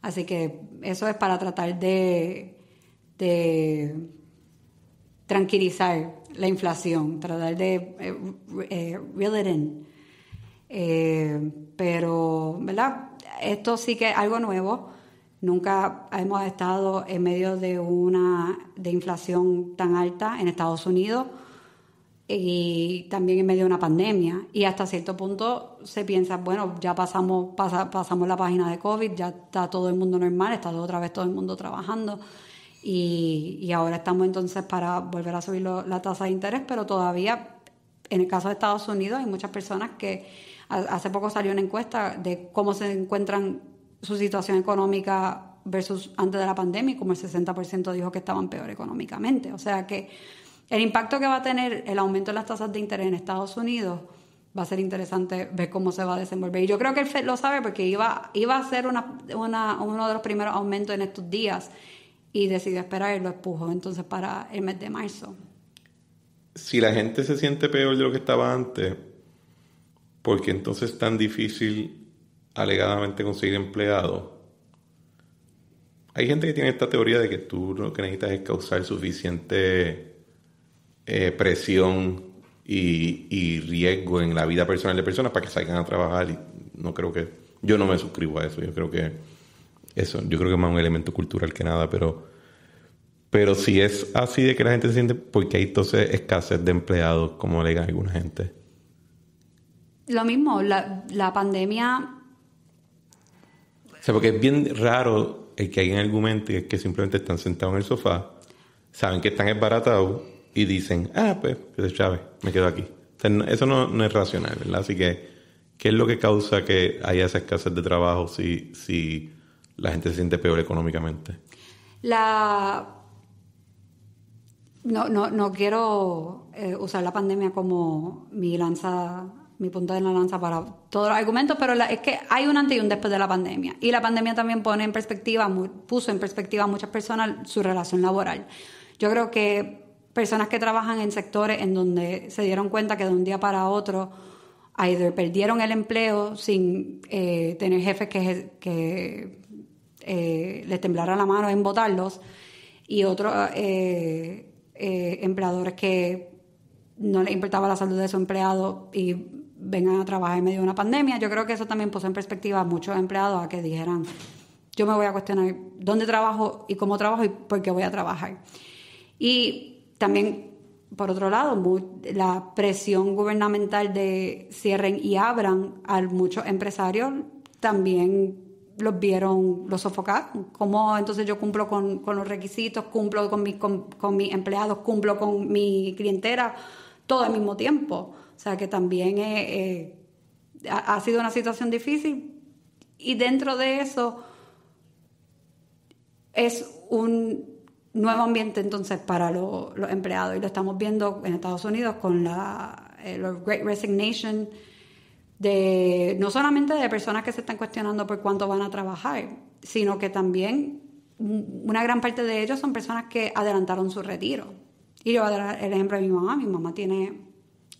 así que eso es para tratar de tranquilizar la inflación, tratar de reel it in. Pero, ¿verdad? Esto sí que es algo nuevo. Nunca hemos estado en medio de inflación tan alta en Estados Unidos y también en medio de una pandemia. Y hasta cierto punto se piensa, bueno, ya pasamos la página de COVID, ya está todo el mundo normal, está otra vez todo el mundo trabajando. Y ahora estamos entonces para volver a subir la tasa de interés, pero todavía, en el caso de Estados Unidos, hay muchas personas que hace poco salió una encuesta de cómo se encuentran su situación económica versus antes de la pandemia, y como el 60% dijo que estaban peor económicamente. O sea que el impacto que va a tener el aumento de las tasas de interés en Estados Unidos va a ser interesante ver cómo se va a desenvolver. Y yo creo que el FED lo sabe porque iba a ser uno de los primeros aumentos en estos días y decidió esperar y lo empujó entonces para el mes de marzo. Si la gente se siente peor de lo que estaba antes, ¿por qué entonces es tan difícil alegadamente conseguir empleados? Hay gente que tiene esta teoría de que tú lo que necesitas es causar suficiente presión y riesgo en la vida personal de personas para que salgan a trabajar, y yo no me suscribo a eso. Yo creo que es más un elemento cultural que nada, pero si es así de que la gente se siente, porque hay entonces escasez de empleados, como alegan alguna gente. Lo mismo, la pandemia... O sea, porque es bien raro el que alguien argumente, es que simplemente están sentados en el sofá, saben que están esbaratados y dicen, pues Chávez, me quedo aquí. O sea, eso no es racional, ¿verdad? Así que, ¿qué es lo que causa que haya esa escasez de trabajo si la gente se siente peor económicamente? No quiero usar la pandemia como mi punta de la lanza para todos los argumentos, pero es que hay un antes y un después de la pandemia. Y la pandemia también puso en perspectiva a muchas personas su relación laboral. Yo creo que personas que trabajan en sectores en donde se dieron cuenta que de un día para otro either perdieron el empleo sin tener jefes que les temblara la mano en botarlos, y otros empleadores que no les importaba la salud de su empleado y vengan a trabajar en medio de una pandemia. Yo creo que eso también puso en perspectiva a muchos empleados a que dijeran, yo me voy a cuestionar dónde trabajo y cómo trabajo y por qué voy a trabajar. Y también, por otro lado, la presión gubernamental de cierren y abran a muchos empresarios también los sofocaron. ¿Cómo entonces yo cumplo con los requisitos, cumplo con mis empleados, cumplo con mi clientela, todo al mismo tiempo? O sea que también ha sido una situación difícil, y dentro de eso es un nuevo ambiente entonces para los empleados, y lo estamos viendo en Estados Unidos con la Great Resignation, no solamente de personas que se están cuestionando por cuánto van a trabajar, sino que también una gran parte de ellos son personas que adelantaron su retiro. Y yo voy a dar el ejemplo de mi mamá. Mi mamá tiene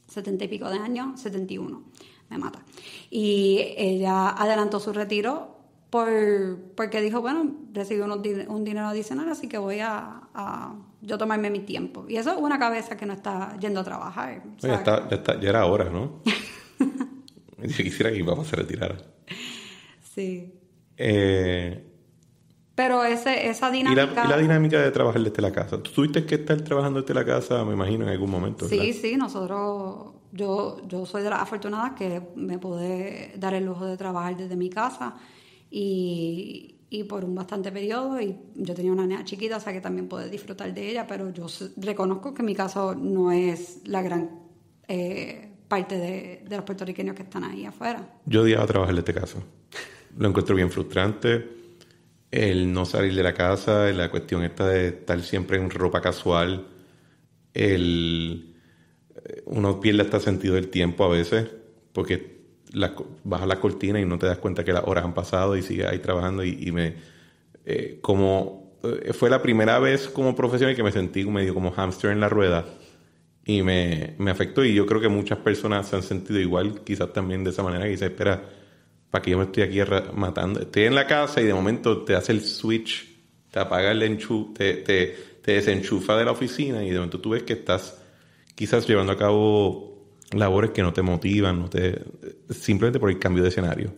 70 y pico de años, 71, me mata. Y ella adelantó su retiro porque dijo, bueno, recibí un dinero adicional, así que voy a yo tomarme mi tiempo. Y eso es una cabeza que no está yendo a trabajar. Oye, ya era hora, ¿no? Yo quisiera que mi papá se retirara. Sí. Pero esa dinámica... ¿Y la dinámica de trabajar desde la casa? ¿Tú tuviste que estar trabajando desde la casa, me imagino, en algún momento, ¿verdad? Sí, nosotros... Yo soy de las afortunadas que me pude dar el lujo de trabajar desde mi casa, y por un bastante periodo, y yo tenía una nena chiquita, o sea que también pude disfrutar de ella, pero yo reconozco que mi caso no es la gran parte de los puertorriqueños que están ahí afuera. Yo odiaba trabajar desde casa. Lo encuentro bien frustrante. El no salir de la casa, la cuestión esta de estar siempre en ropa casual, uno pierde hasta sentido del tiempo a veces, porque bajas la cortina y no te das cuenta que las horas han pasado y sigues ahí trabajando, fue la primera vez como profesional que me sentí medio como hámster en la rueda, y me afectó, y yo creo que muchas personas se han sentido igual, quizás también de esa manera, que dice, espera, ¿para qué yo me estoy aquí matando? Estoy en la casa y de momento te hace el switch, te apaga el enchufe, te desenchufa de la oficina, y de momento tú ves que estás quizás llevando a cabo labores que no te motivan, simplemente por el cambio de escenario.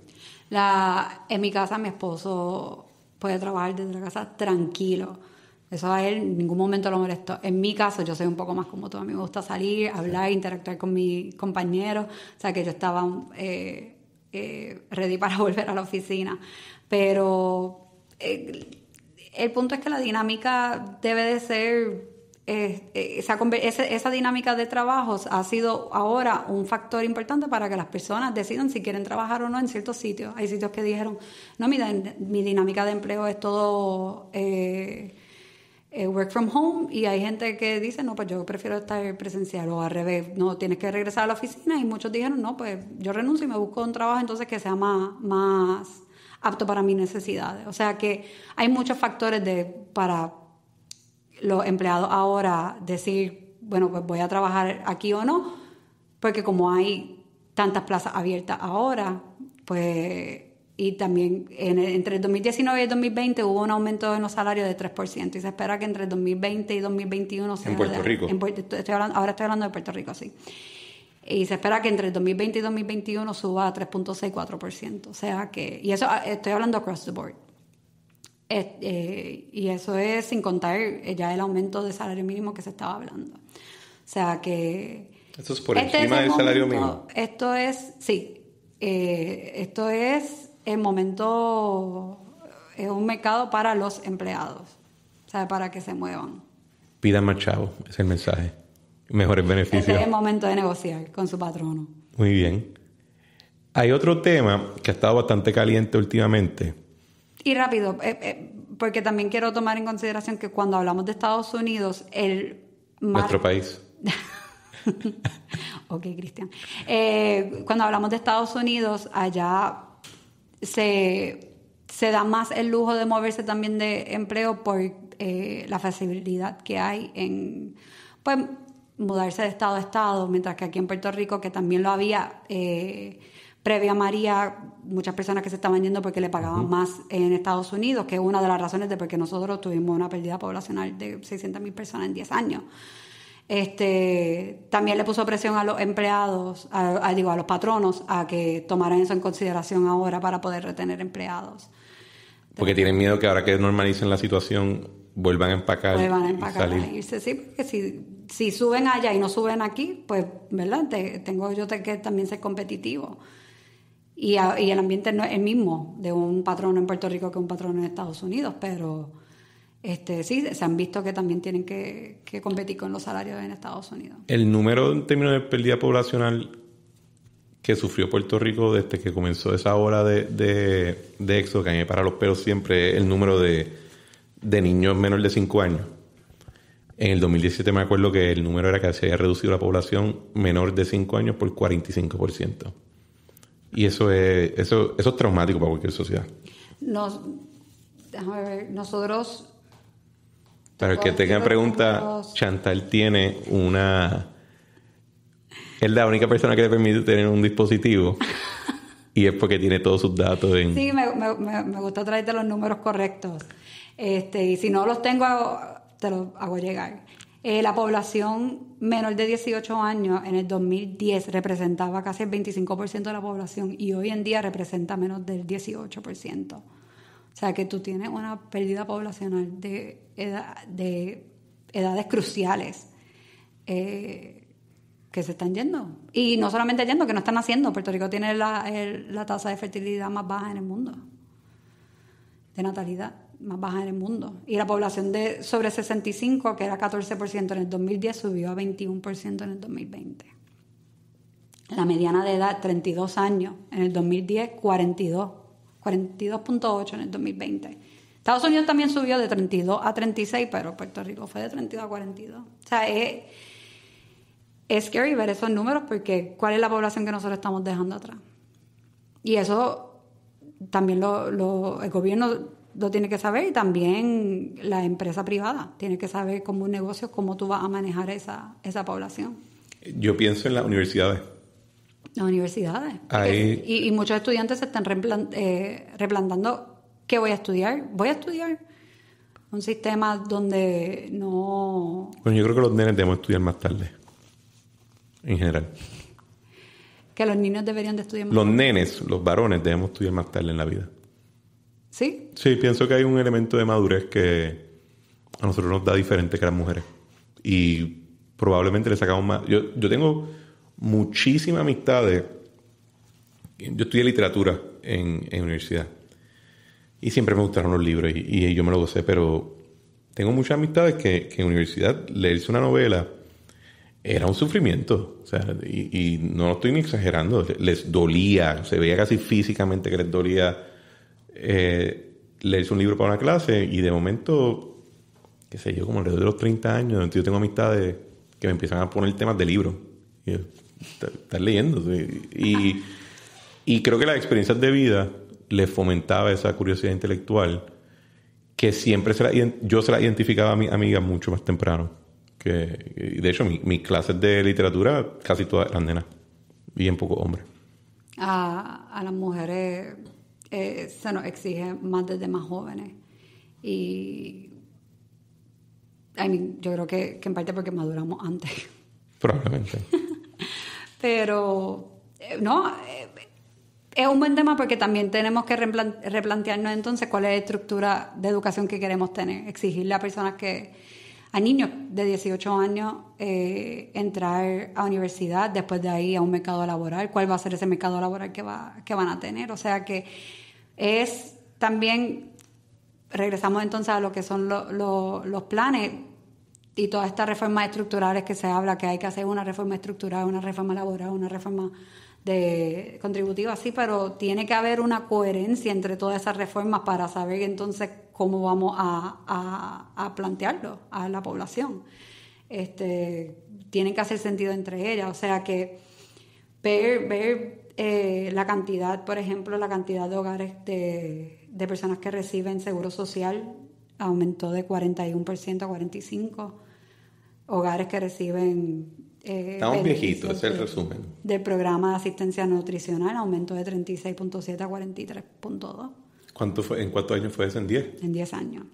En mi casa mi esposo puede trabajar desde la casa tranquilo. Eso a él en ningún momento lo molestó. En mi caso yo soy un poco más como tú. A mí me gusta salir, hablar, interactuar con mis compañeros. O sea que yo estaba ready para volver a la oficina. Pero el punto es que la dinámica debe de ser... esa dinámica de trabajos ha sido ahora un factor importante para que las personas decidan si quieren trabajar o no en ciertos sitios. Hay sitios que dijeron, no, mi dinámica de empleo es todo work from home, y hay gente que dice, no, pues yo prefiero estar presencial, o al revés, no, tienes que regresar a la oficina, y muchos dijeron, no, pues yo renuncio y me busco un trabajo entonces que sea más apto para mis necesidades. O sea que hay muchos factores para los empleados ahora decir, bueno, pues voy a trabajar aquí o no, porque como hay tantas plazas abiertas ahora, pues, y también entre el 2019 y el 2020 hubo un aumento en los salarios de 3%, y se espera que entre el 2020 y 2021 sea... ¿En Puerto Rico? Ahora estoy hablando de Puerto Rico, sí. Y se espera que entre el 2020 y 2021 suba a 3.64%. O sea que... Y eso estoy hablando across the board. Y eso es sin contar ya el aumento de salario mínimo que se estaba hablando. O sea que... Eso es por encima del salario mínimo. Esto es... Sí. Esto es el momento... Es un mercado para los empleados. O sea, para que se muevan. Pidan más chavos, es el mensaje. Mejores beneficios. Este es el momento de negociar con su patrono. Muy bien. Hay otro tema que ha estado bastante caliente últimamente. Y rápido, porque también quiero tomar en consideración que cuando hablamos de Estados Unidos, nuestro país. Ok, Cristian. Cuando hablamos de Estados Unidos, allá se da más el lujo de moverse también de empleo por la facilidad que hay en... pues mudarse de estado a estado, mientras que aquí en Puerto Rico, que también lo había previa a María, muchas personas que se estaban yendo porque le pagaban más en Estados Unidos, que es una de las razones de por qué nosotros tuvimos una pérdida poblacional de 600,000 personas en 10 años. También le puso presión a los empleados, a los patronos, a que tomaran eso en consideración ahora para poder retener empleados. Porque tienen miedo que ahora que normalicen la situación vuelvan a empacar, y salir. A irse. Sí, porque si suben allá y no suben aquí, pues, ¿verdad? Tengo que también ser competitivo. Y el ambiente no es el mismo de un patrono en Puerto Rico que un patrono en Estados Unidos, pero sí, se han visto que también tienen que competir con los salarios en Estados Unidos. El número en términos de pérdida poblacional que sufrió Puerto Rico desde que comenzó esa ola de éxodo, que a mí me para los pelos siempre, el número de niños menores de 5 años. En el 2017 me acuerdo que el número era que se había reducido la población menor de 5 años por 45%. Y eso es traumático para cualquier sociedad. Déjame ver, nosotros... Para el que tenga pregunta, Chantal tiene es la única persona que le permite tener un dispositivo y es porque tiene todos sus datos en... Sí, me gusta traerte los números correctos. Y si no los tengo, te los hago llegar. La población menor de 18 años en el 2010 representaba casi el 25% de la población y hoy en día representa menos del 18%. O sea que tú tienes una pérdida poblacional de edades cruciales que se están yendo. Y no solamente yendo, que no están naciendo. Puerto Rico tiene la tasa de fertilidad más baja en el mundo, de natalidad más baja en el mundo. Y la población de sobre 65, que era 14% en el 2010, subió a 21% en el 2020. La mediana de edad, 32 años. En el 2010, 42.8 en el 2020. Estados Unidos también subió de 32 a 36, pero Puerto Rico fue de 32 a 42. O sea, es scary ver esos números porque ¿cuál es la población que nosotros estamos dejando atrás? Y eso también el gobierno lo tiene que saber y también la empresa privada tiene que saber como un negocio cómo tú vas a manejar esa población. Yo pienso en las universidades. Las universidades. Y muchos estudiantes se están replanteando ¿qué voy a estudiar? Voy a estudiar un sistema donde no... Bueno, yo creo que los nenes debemos estudiar más tarde. En general. Que los niños deberían de estudiar más tarde. Los tarde. nenes, los varones, debemos estudiar más tarde en la vida. ¿Sí? Sí, pienso que hay un elemento de madurez que a nosotros nos da diferente que a las mujeres. Y probablemente le sacamos más... Yo tengo muchísimas amistades. Yo estudié literatura en universidad. Y siempre me gustaron los libros y yo me lo gocé, pero tengo muchas amistades que en universidad leerse una novela era un sufrimiento. O sea, y no lo estoy ni exagerando. Les dolía, se veía casi físicamente que les dolía leerse un libro para una clase y de momento, qué sé yo, como alrededor de los 30 años, yo tengo amistades que me empiezan a poner temas de libros. Y yo, estás leyendo. Y creo que las experiencias de vida les fomentaba esa curiosidad intelectual que siempre yo se la identificaba a mis amigas mucho más temprano. De hecho, mis clases de literatura casi todas eran nenas y en pocos hombres. A las mujeres se nos exige más desde más jóvenes. Y yo creo que en parte porque maduramos antes. Probablemente. Pero, es un buen tema porque también tenemos que replantearnos entonces cuál es la estructura de educación que queremos tener. Exigirle a personas a niños de 18 años entrar a universidad, después de ahí a un mercado laboral. ¿Cuál va a ser ese mercado laboral que van a tener? O sea que es también, regresamos entonces a lo que son los planes y todas estas reformas estructurales que se habla, que hay que hacer una reforma estructural, una reforma laboral, una reforma contributiva, sí, pero tiene que haber una coherencia entre todas esas reformas para saber entonces cómo vamos a plantearlo a la población. Tienen que hacer sentido entre ellas, o sea que ver la cantidad, por ejemplo, la cantidad de hogares de personas que reciben seguro social aumentó de 41% a 45%. Hogares que reciben... Estamos viejitos, ese es el resumen. Del programa de asistencia nutricional aumentó de 36.7 a 43.2. ¿En cuántos años fue eso? ¿En 10? En 10 años.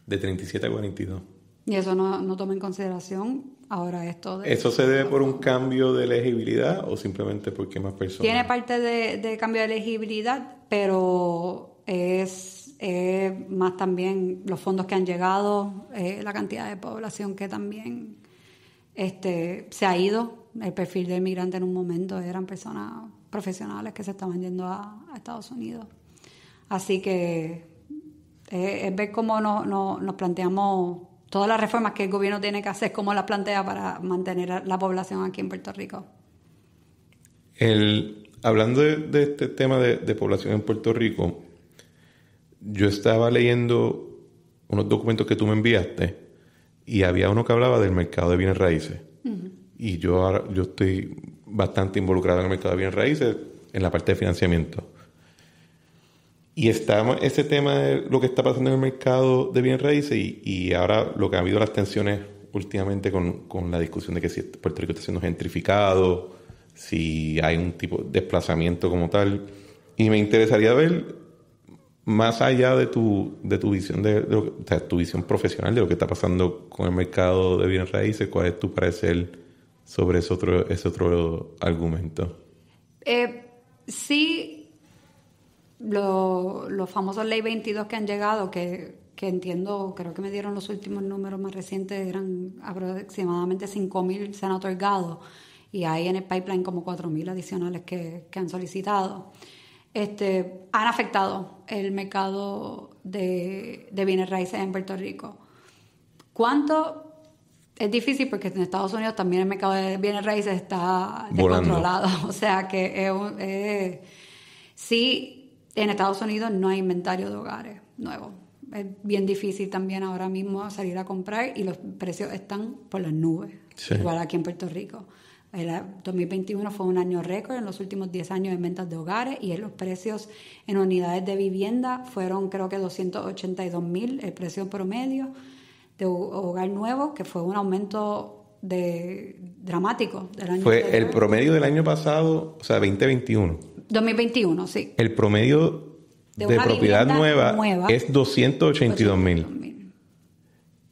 De 37 a 42. Y eso no toma en consideración ahora esto de... ¿Eso se debe por un cambio de elegibilidad o simplemente porque más personas...? Tiene parte de cambio de elegibilidad, pero es más también los fondos que han llegado, la cantidad de población que también se ha ido. El perfil de inmigrante en un momento eran personas profesionales que se estaban yendo a Estados Unidos. Así que es ver cómo nos planteamos todas las reformas que el gobierno tiene que hacer, cómo las plantea para mantener la población aquí en Puerto Rico. Hablando de este tema de población en Puerto Rico, yo estaba leyendo unos documentos que tú me enviaste y había uno que hablaba del mercado de bienes raíces. Uh-huh. Y yo estoy bastante involucrado en el mercado de bienes raíces, en la parte de financiamiento. Y está ese tema de lo que está pasando en el mercado de bienes raíces y ahora lo que ha habido las tensiones últimamente con la discusión de que si Puerto Rico está siendo gentrificado, si hay un tipo de desplazamiento como tal. Y me interesaría ver, más allá de tu visión tu visión profesional de lo que está pasando con el mercado de bienes raíces, ¿cuál es tu parecer sobre ese otro argumento? Sí, los famosos Ley 22 que han llegado, que entiendo, creo que me dieron los últimos números más recientes, eran aproximadamente 5,000 se han otorgado y hay en el pipeline como 4,000 adicionales que han solicitado. Han afectado el mercado de bienes raíces en Puerto Rico. ¿Cuánto? Es difícil porque en Estados Unidos también el mercado de bienes raíces está descontrolado. O sea que sí, en Estados Unidos no hay inventario de hogares nuevos. Es bien difícil también ahora mismo salir a comprar y los precios están por las nubes, sí. Igual aquí en Puerto Rico. El 2021 fue un año récord en los últimos 10 años en ventas de hogares y los precios en unidades de vivienda fueron creo que 282,000 el precio promedio de hogar nuevo, que fue un aumento dramático del año fue anterior. El promedio del año pasado, o sea, 2021. 2021, sí. El promedio de propiedad nueva es 282,000.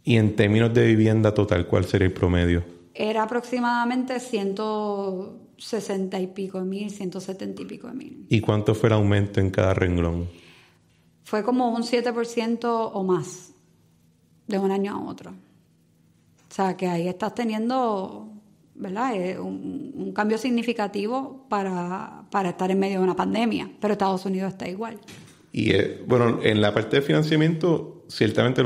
Y en términos de vivienda total, ¿cuál sería el promedio? Era aproximadamente 160 y pico mil, 170 y pico de mil. ¿Y cuánto fue el aumento en cada renglón? Fue como un 7% o más de un año a otro. O sea, que ahí estás teniendo, ¿verdad? Un cambio significativo para estar en medio de una pandemia, pero Estados Unidos está igual. Y bueno, en la parte de financiamiento, ciertamente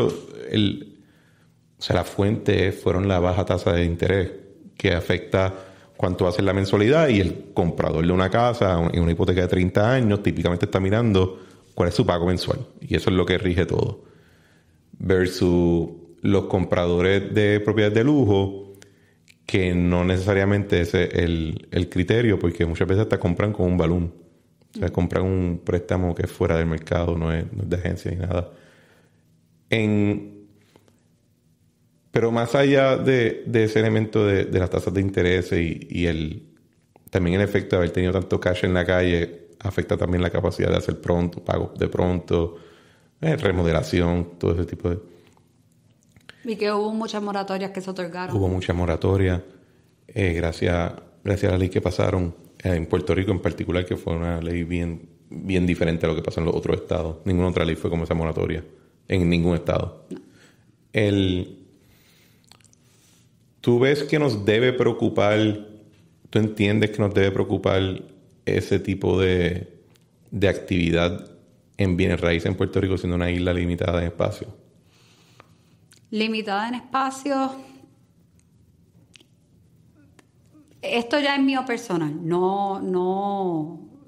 la fuente fueron la baja tasa de interés, que afecta cuánto hace la mensualidad, y el comprador de una casa en una hipoteca de 30 años típicamente está mirando cuál es su pago mensual, y eso es lo que rige todo. Versus los compradores de propiedades de lujo, que no necesariamente ese es el criterio, porque muchas veces hasta compran con un balloon. O sea, compran un préstamo que es fuera del mercado, no es de agencia ni nada. Pero más allá de ese elemento de las tasas de interés y también el efecto de haber tenido tanto cash en la calle, afecta también la capacidad de hacer pagos de pronto, remodelación, todo ese tipo de... Y que hubo muchas moratorias que se otorgaron. Hubo muchas moratorias, gracias a la ley que pasaron en Puerto Rico en particular, que fue una ley bien, bien diferente a lo que pasa en los otros estados. Ninguna otra ley fue como esa moratoria en ningún estado. No. ¿Tú ves que nos debe preocupar, tú entiendes que nos debe preocupar ese tipo de actividad en bienes raíces en Puerto Rico, siendo una isla limitada en espacio? Limitada en espacio. Esto ya es mío personal,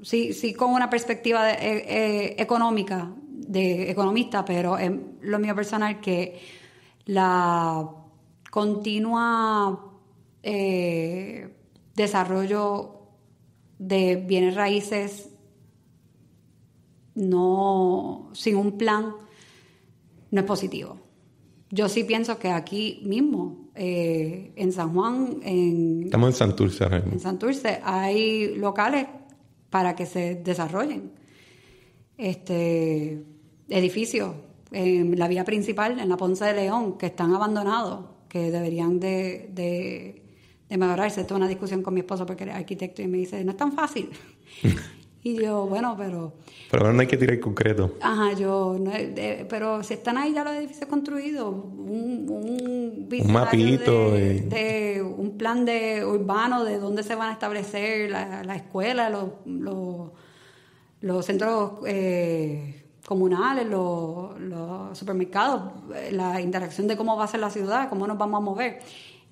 sí con una perspectiva económica, de economista, pero es lo mío personal que la continua desarrollo de bienes raíces sin un plan no es positivo. Yo sí pienso que aquí mismo, en San Juan, estamos en Santurce ahora mismo. En Santurce hay locales para que se desarrollen edificios en la vía principal, en la Ponce de León, que están abandonados, que deberían de mejorarse. Esto es una discusión con mi esposo porque él es arquitecto y me dice, no es tan fácil. Y yo, bueno, pero... Pero no hay que tirar el concreto. Ajá, pero si están ahí ya los edificios construidos, un mapito de un plan urbano de dónde se van a establecer la escuela, los centros comunales, los supermercados, la interacción de cómo va a ser la ciudad, cómo nos vamos a mover.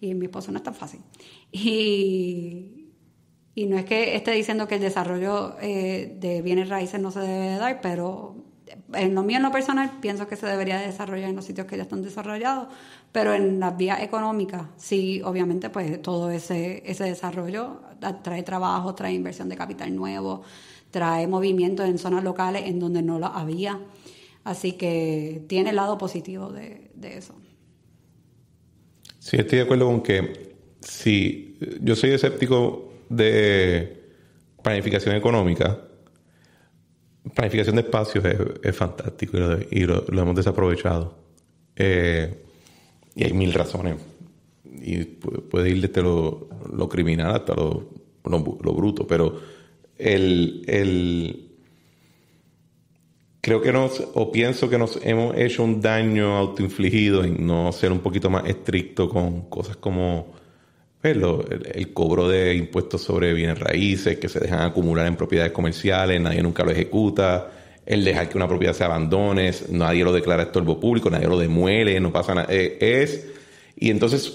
Y mi esposo no es tan fácil. Y no es que esté diciendo que el desarrollo de bienes raíces no se debe dar, pero en lo mío, en lo personal, pienso que se debería desarrollar en los sitios que ya están desarrollados, pero en las vías económicas, sí, obviamente, pues todo ese desarrollo trae trabajo, trae inversión de capital nuevo, trae movimiento en zonas locales en donde no lo había. Así que tiene el lado positivo de eso. Sí, estoy de acuerdo con que si yo soy escéptico de planificación económica, planificación de espacios es fantástico y lo hemos desaprovechado. Y hay mil razones. Y puede ir desde lo criminal hasta lo bruto, pero creo que pienso que nos hemos hecho un daño autoinfligido en no ser un poquito más estricto con cosas como el cobro de impuestos sobre bienes raíces que se dejan acumular en propiedades comerciales, nadie nunca lo ejecuta, el dejar que una propiedad se abandone, nadie lo declara estorbo público, nadie lo demuele, no pasa nada. Y entonces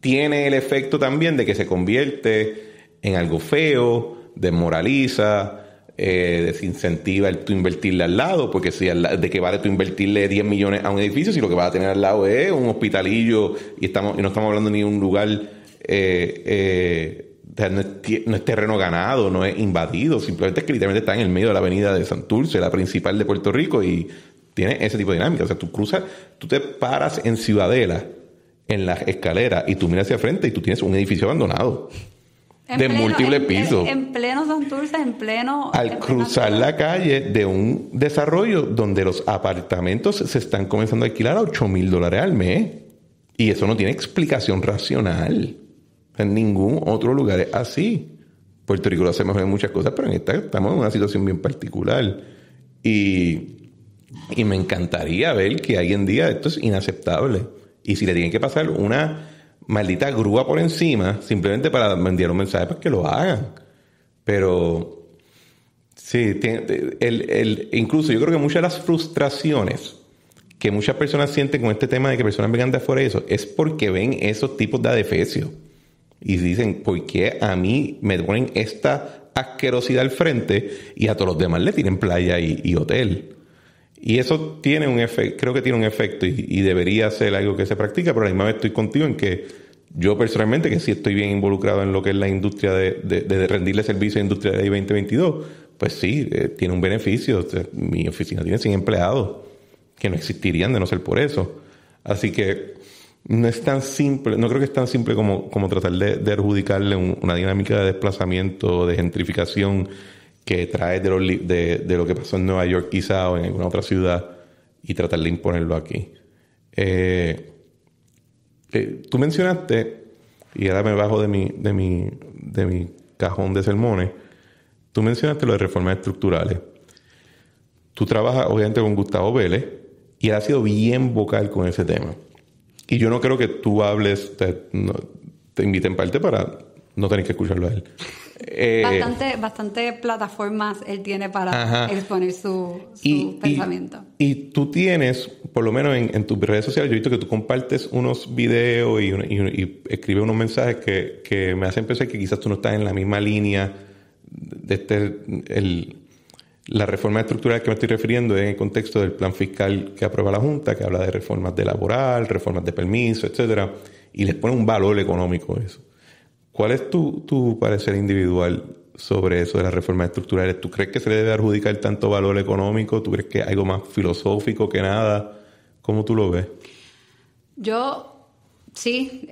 tiene el efecto también de que se convierte en algo feo, desmoraliza, desincentiva el tú invertirle al lado, porque si de qué vale tú invertirle 10 millones a un edificio si lo que vas a tener al lado es un hospitalillo y no estamos hablando ni de un lugar no es terreno ganado, no es invadido, simplemente es que literalmente está en el medio de la avenida de Santurce, la principal de Puerto Rico, y tiene ese tipo de dinámica. O sea, tú te paras en Ciudadela, en las escaleras, y tú miras hacia frente y tú tienes un edificio abandonado. Múltiples pisos. En pleno Santurce, al cruzar la calle de un desarrollo donde los apartamentos se están comenzando a alquilar a $8,000 al mes. Y eso no tiene explicación racional. En ningún otro lugar es así. Puerto Rico lo hace mejor en muchas cosas, pero estamos en una situación bien particular. Y me encantaría ver que alguien diga esto es inaceptable. Y si le tienen que pasar una maldita grúa por encima, simplemente para enviar un mensaje para que lo hagan. Pero sí, incluso yo creo que muchas de las frustraciones que muchas personas sienten con este tema de que personas vengan de afuera y eso, es porque ven esos tipos de adefesios. Y dicen, ¿por qué a mí me ponen esta asquerosidad al frente y a todos los demás le tienen playa y hotel? Y eso tiene un efecto, creo que tiene un efecto y debería ser algo que se practica, pero a la misma vez estoy contigo en que yo personalmente, que sí estoy bien involucrado en lo que es la industria de rendirle servicio a la industria de 2022, pues sí, tiene un beneficio. O sea, mi oficina tiene 100 empleados que no existirían de no ser por eso. Así que no es tan simple, no creo que es tan simple como tratar de adjudicarle una dinámica de desplazamiento, de gentrificación que trae de lo que pasó en Nueva York quizá o en alguna otra ciudad y tratar de imponerlo aquí. Tú mencionaste, y ahora me bajo de mi cajón de sermones, tú mencionaste lo de reformas estructurales. Tú trabajas obviamente con Gustavo Vélez y él ha sido bien vocal con ese tema. Y yo no creo que tú hables, te invite en parte para no tener que escucharlo a él. Bastante plataformas él tiene para exponer su pensamiento. Y tú tienes, por lo menos en tus redes sociales, yo he visto que tú compartes unos videos y escribes unos mensajes que me hacen pensar que quizás tú no estás en la misma línea de la reforma estructural que me estoy refiriendo es en el contexto del plan fiscal que aprueba la Junta, que habla de reformas de laboral, reformas de permiso, etcétera, y les pone un valor económico a eso. ¿Cuál es tu parecer individual sobre eso de las reformas estructurales? ¿Tú crees que se le debe adjudicar tanto valor económico? ¿Tú crees que es algo más filosófico que nada? ¿Cómo tú lo ves? Yo, sí,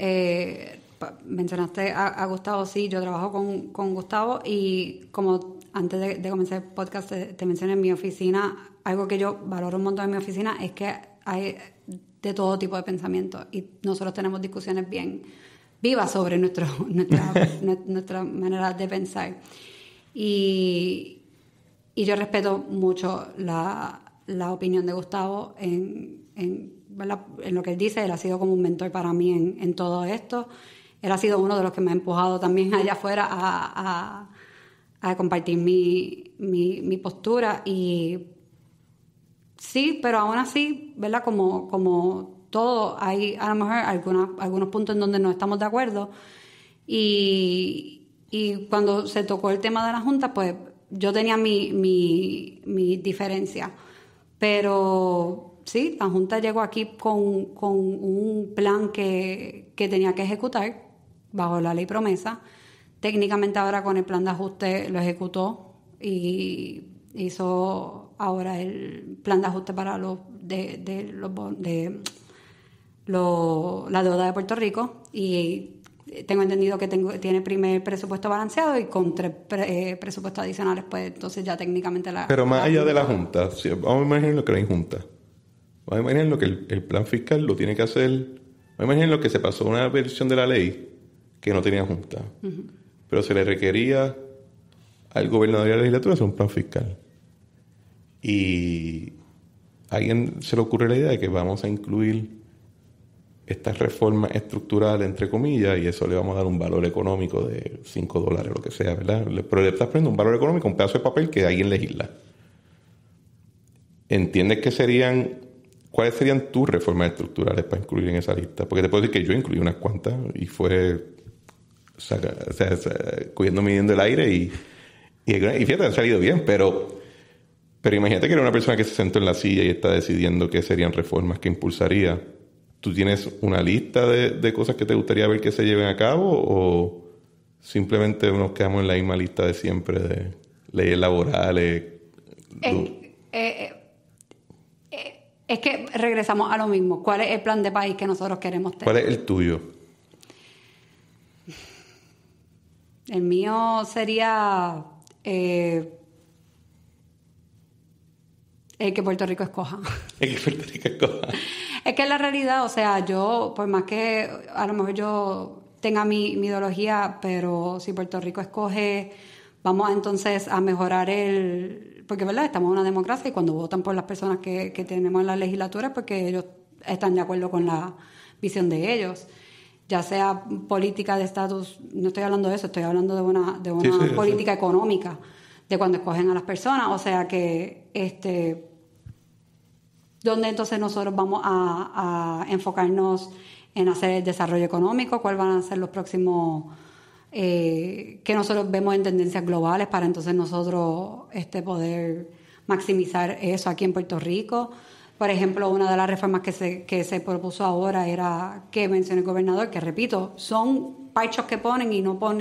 mencionaste a Gustavo, sí, yo trabajo con Gustavo y como antes de comenzar el podcast te mencioné en mi oficina, algo que yo valoro un montón en mi oficina es que hay de todo tipo de pensamiento y nosotros tenemos discusiones bien vivas sobre nuestra manera de pensar. Y yo respeto mucho la opinión de Gustavo ¿verdad? En lo que él dice. Él ha sido como un mentor para mí en todo esto. Él ha sido uno de los que me ha empujado también allá afuera a compartir mi postura. Y sí, pero aún así, ¿verdad? Como todo, hay a lo mejor algunos puntos en donde no estamos de acuerdo. Y cuando se tocó el tema de la Junta, pues yo tenía mi diferencia. Pero sí, la Junta llegó aquí con un plan que tenía que ejecutar bajo la ley promesa. Técnicamente ahora con el plan de ajuste lo ejecutó y hizo ahora el plan de ajuste para la deuda de Puerto Rico, y tengo entendido que tiene primer presupuesto balanceado y con 3 presupuestos adicionales, pues entonces ya técnicamente Pero más allá de la Junta, vamos a imaginar lo que no hay Junta. Vamos a imaginar lo que el plan fiscal lo tiene que hacer. Vamos a imaginar lo que se pasó una versión de la ley que no tenía Junta. Uh-huh. Pero se le requería al gobernador y a la legislatura hacer un plan fiscal. Y a alguien se le ocurre la idea de que vamos a incluir estas reformas estructurales, entre comillas, y eso le vamos a dar un valor económico de $5, lo que sea, ¿verdad? Pero le estás poniendo un valor económico, un pedazo de papel que alguien legisla. ¿Entiendes cuáles serían tus reformas estructurales para incluir en esa lista? Porque te puedo decir que yo incluí unas cuantas y fue cogiendo, midiendo el aire y fíjate, han salido bien, pero imagínate que era una persona que se sentó en la silla y está decidiendo qué serían reformas que impulsaría. ¿Tú tienes una lista de cosas que te gustaría ver que se lleven a cabo o simplemente nos quedamos en la misma lista de siempre de leyes laborales? Es que regresamos a lo mismo. ¿Cuál es el plan de país que nosotros queremos tener? ¿Cuál es el tuyo? El mío sería el que Puerto Rico escoja. El que Puerto Rico escoja. Es que en la realidad, o sea, yo, por más que a lo mejor yo tenga mi ideología, pero si Puerto Rico escoge, vamos entonces a mejorar porque, ¿verdad? Estamos en una democracia y cuando votan por las personas que tenemos en la legislatura es porque ellos están de acuerdo con la visión de ellos. Ya sea política de estatus, no estoy hablando de eso, estoy hablando de una política económica, de cuando escogen a las personas. O sea que, ¿dónde entonces nosotros vamos a enfocarnos en hacer el desarrollo económico? ¿Cuáles van a ser los próximos que nosotros vemos en tendencias globales para entonces nosotros poder maximizar eso aquí en Puerto Rico? Por ejemplo, una de las reformas que se propuso ahora era que mencionó el gobernador, que repito, son parchos que ponen y no van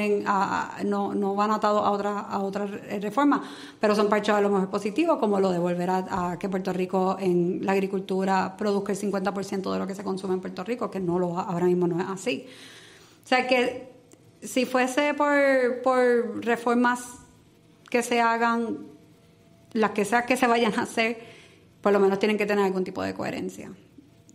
atados a otra reforma, pero son parchos a lo mejor positivos, como lo de volver a que Puerto Rico en la agricultura produzca el 50% de lo que se consume en Puerto Rico, que ahora mismo no es así. O sea que si fuese por reformas que se hagan, las que sea que se vayan a hacer, por lo menos tienen que tener algún tipo de coherencia.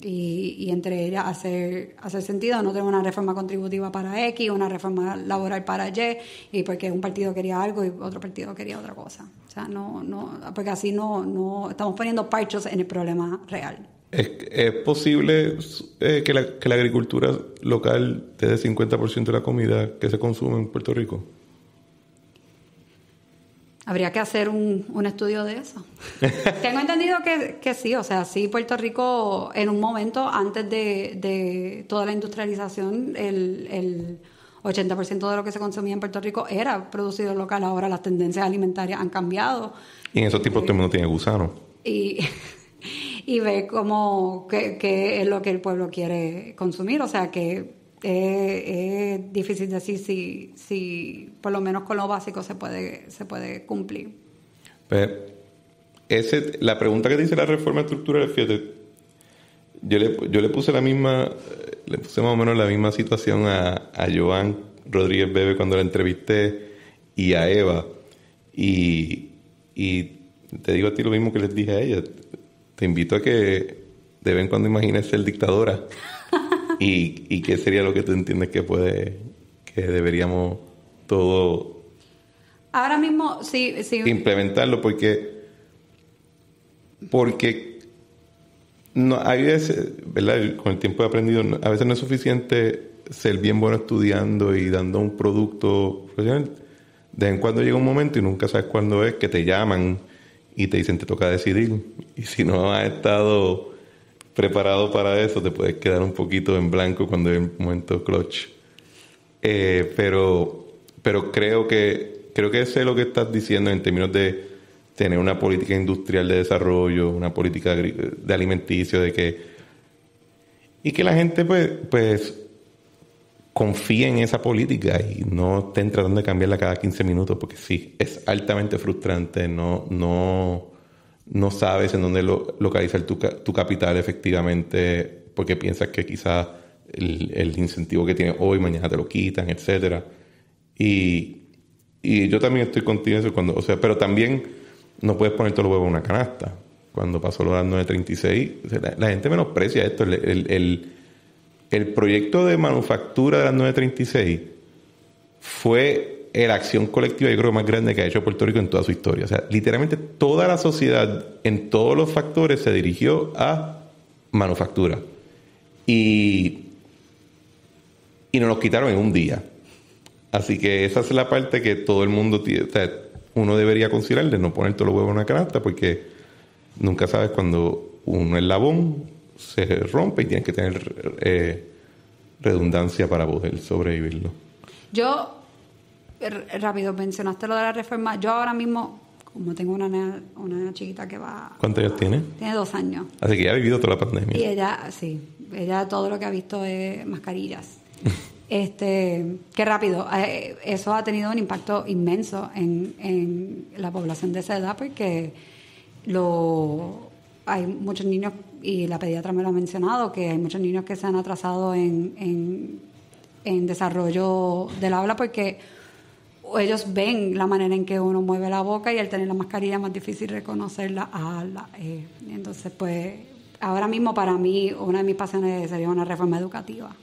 Y entre ellas hacer sentido, no tener una reforma contributiva para X, una reforma laboral para Y, y porque un partido quería algo y otro partido quería otra cosa. O sea, no, porque así no estamos poniendo parchos en el problema real. ¿Es posible que la agricultura local te dé 50% de la comida que se consume en Puerto Rico? Habría que hacer un estudio de eso. Tengo entendido que sí, o sea, sí, Puerto Rico en un momento, antes de toda la industrialización, el 80% de lo que se consumía en Puerto Rico era producido local. Ahora las tendencias alimentarias han cambiado. Y en esos tipos todo el mundo tiene gusanos. Y ve cómo qué es lo que el pueblo quiere consumir, o sea que es difícil decir si por lo menos con lo básico se puede cumplir. Pues la pregunta que dice la reforma estructural, fíjate, yo le puse más o menos la misma situación a Joan Rodríguez Bebe cuando la entrevisté y a Eva, y te digo a ti lo mismo que les dije a ella. Te invito a que de vez en cuando imagines ser dictadora. ¿Y qué sería lo que tú entiendes que deberíamos todo Ahora mismo, sí. Implementarlo porque no, hay veces, ¿verdad? Con el tiempo he aprendido, a veces no es suficiente ser bien bueno estudiando y dando un producto profesional. De vez en cuando llega un momento y nunca sabes cuándo es que te llaman y te dicen te toca decidir. Y si no has estado preparado para eso, te puedes quedar un poquito en blanco cuando es el momento clutch. Pero creo que eso es lo que estás diciendo en términos de tener una política industrial de desarrollo, una política de alimenticio, y que la gente pues confíe en esa política y no estén tratando de cambiarla cada 15 minutos, porque sí, es altamente frustrante, no sabes en dónde localizar tu capital efectivamente, porque piensas que quizás el incentivo que tienes hoy, mañana te lo quitan, etcétera. Y yo también estoy contigo en eso, pero también no puedes poner todos los huevos en una canasta. Cuando pasó lo de las 936, la gente menosprecia esto. El proyecto de manufactura de las 936 fue la acción colectiva, yo creo, más grande que ha hecho Puerto Rico en toda su historia. O sea, literalmente toda la sociedad, en todos los factores, se dirigió a manufactura. Y nos los quitaron en un día. Así que esa es la parte que todo el mundo tiene. O sea, uno debería considerar de no poner todos los huevos en una canasta, porque nunca sabes cuando un eslabón se rompe y tienes que tener redundancia para poder sobrevivirlo. Yo, rápido, mencionaste lo de la reforma. Yo ahora mismo, como tengo una chiquita que va... ¿Cuántos años tiene? Tiene 2 años. Así que ya ha vivido toda la pandemia. Y ella todo lo que ha visto es mascarillas. Qué rápido. Eso ha tenido un impacto inmenso en la población de esa edad, porque hay muchos niños, y la pediatra me lo ha mencionado, que hay muchos niños que se han atrasado en desarrollo del habla, porque ellos ven la manera en que uno mueve la boca, y al tener la mascarilla es más difícil reconocerla. Entonces, pues, ahora mismo para mí una de mis pasiones sería una reforma educativa.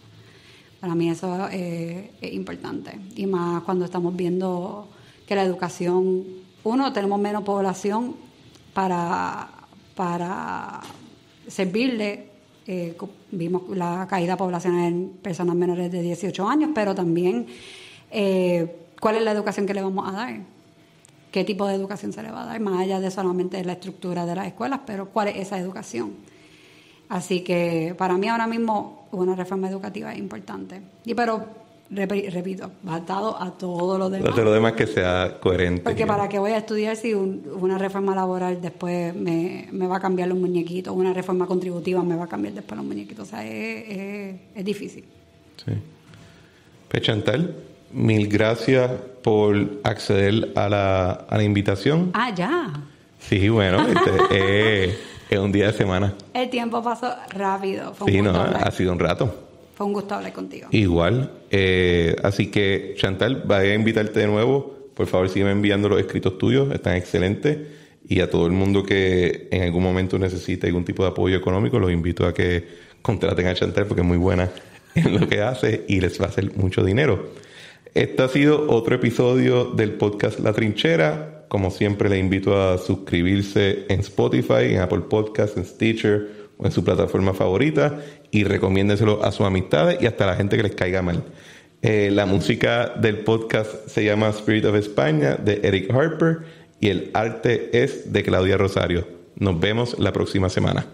Para mí eso es importante. Y más cuando estamos viendo que la educación, tenemos menos población para servirle. Vimos la caída poblacional en personas menores de 18 años, pero también cuál es la educación que le vamos a dar. ¿Qué tipo de educación se le va a dar? Más allá de solamente la estructura de las escuelas, pero ¿cuál es esa educación? Así que para mí ahora mismo una reforma educativa es importante. Pero, repito, atado a todo lo demás. Lo demás que sea coherente. Porque ¿para qué voy a estudiar si una reforma laboral después me va a cambiar los muñequitos? Una reforma contributiva me va a cambiar después los muñequitos. O sea, es difícil. Sí. Pues Chantal, mil gracias por acceder a la invitación. Ya. Sí, bueno, es un día de semana. El tiempo pasó rápido. Ha sido un rato. Fue un gusto hablar contigo. Igual. Así que, Chantal, voy a invitarte de nuevo. Por favor, sígueme enviando los escritos tuyos. Están excelentes. Y a todo el mundo que en algún momento necesite algún tipo de apoyo económico, los invito a que contraten a Chantal, porque es muy buena en lo que hace y les va a hacer mucho dinero. Este ha sido otro episodio del podcast La Trinchera. Como siempre, les invito a suscribirse en Spotify, en Apple Podcasts, en Stitcher o en su plataforma favorita, y recomiéndenselo a sus amistades y hasta a la gente que les caiga mal. La música del podcast se llama Spirit of España, de Eric Harper, y el arte es de Claudia Rosario. Nos vemos la próxima semana.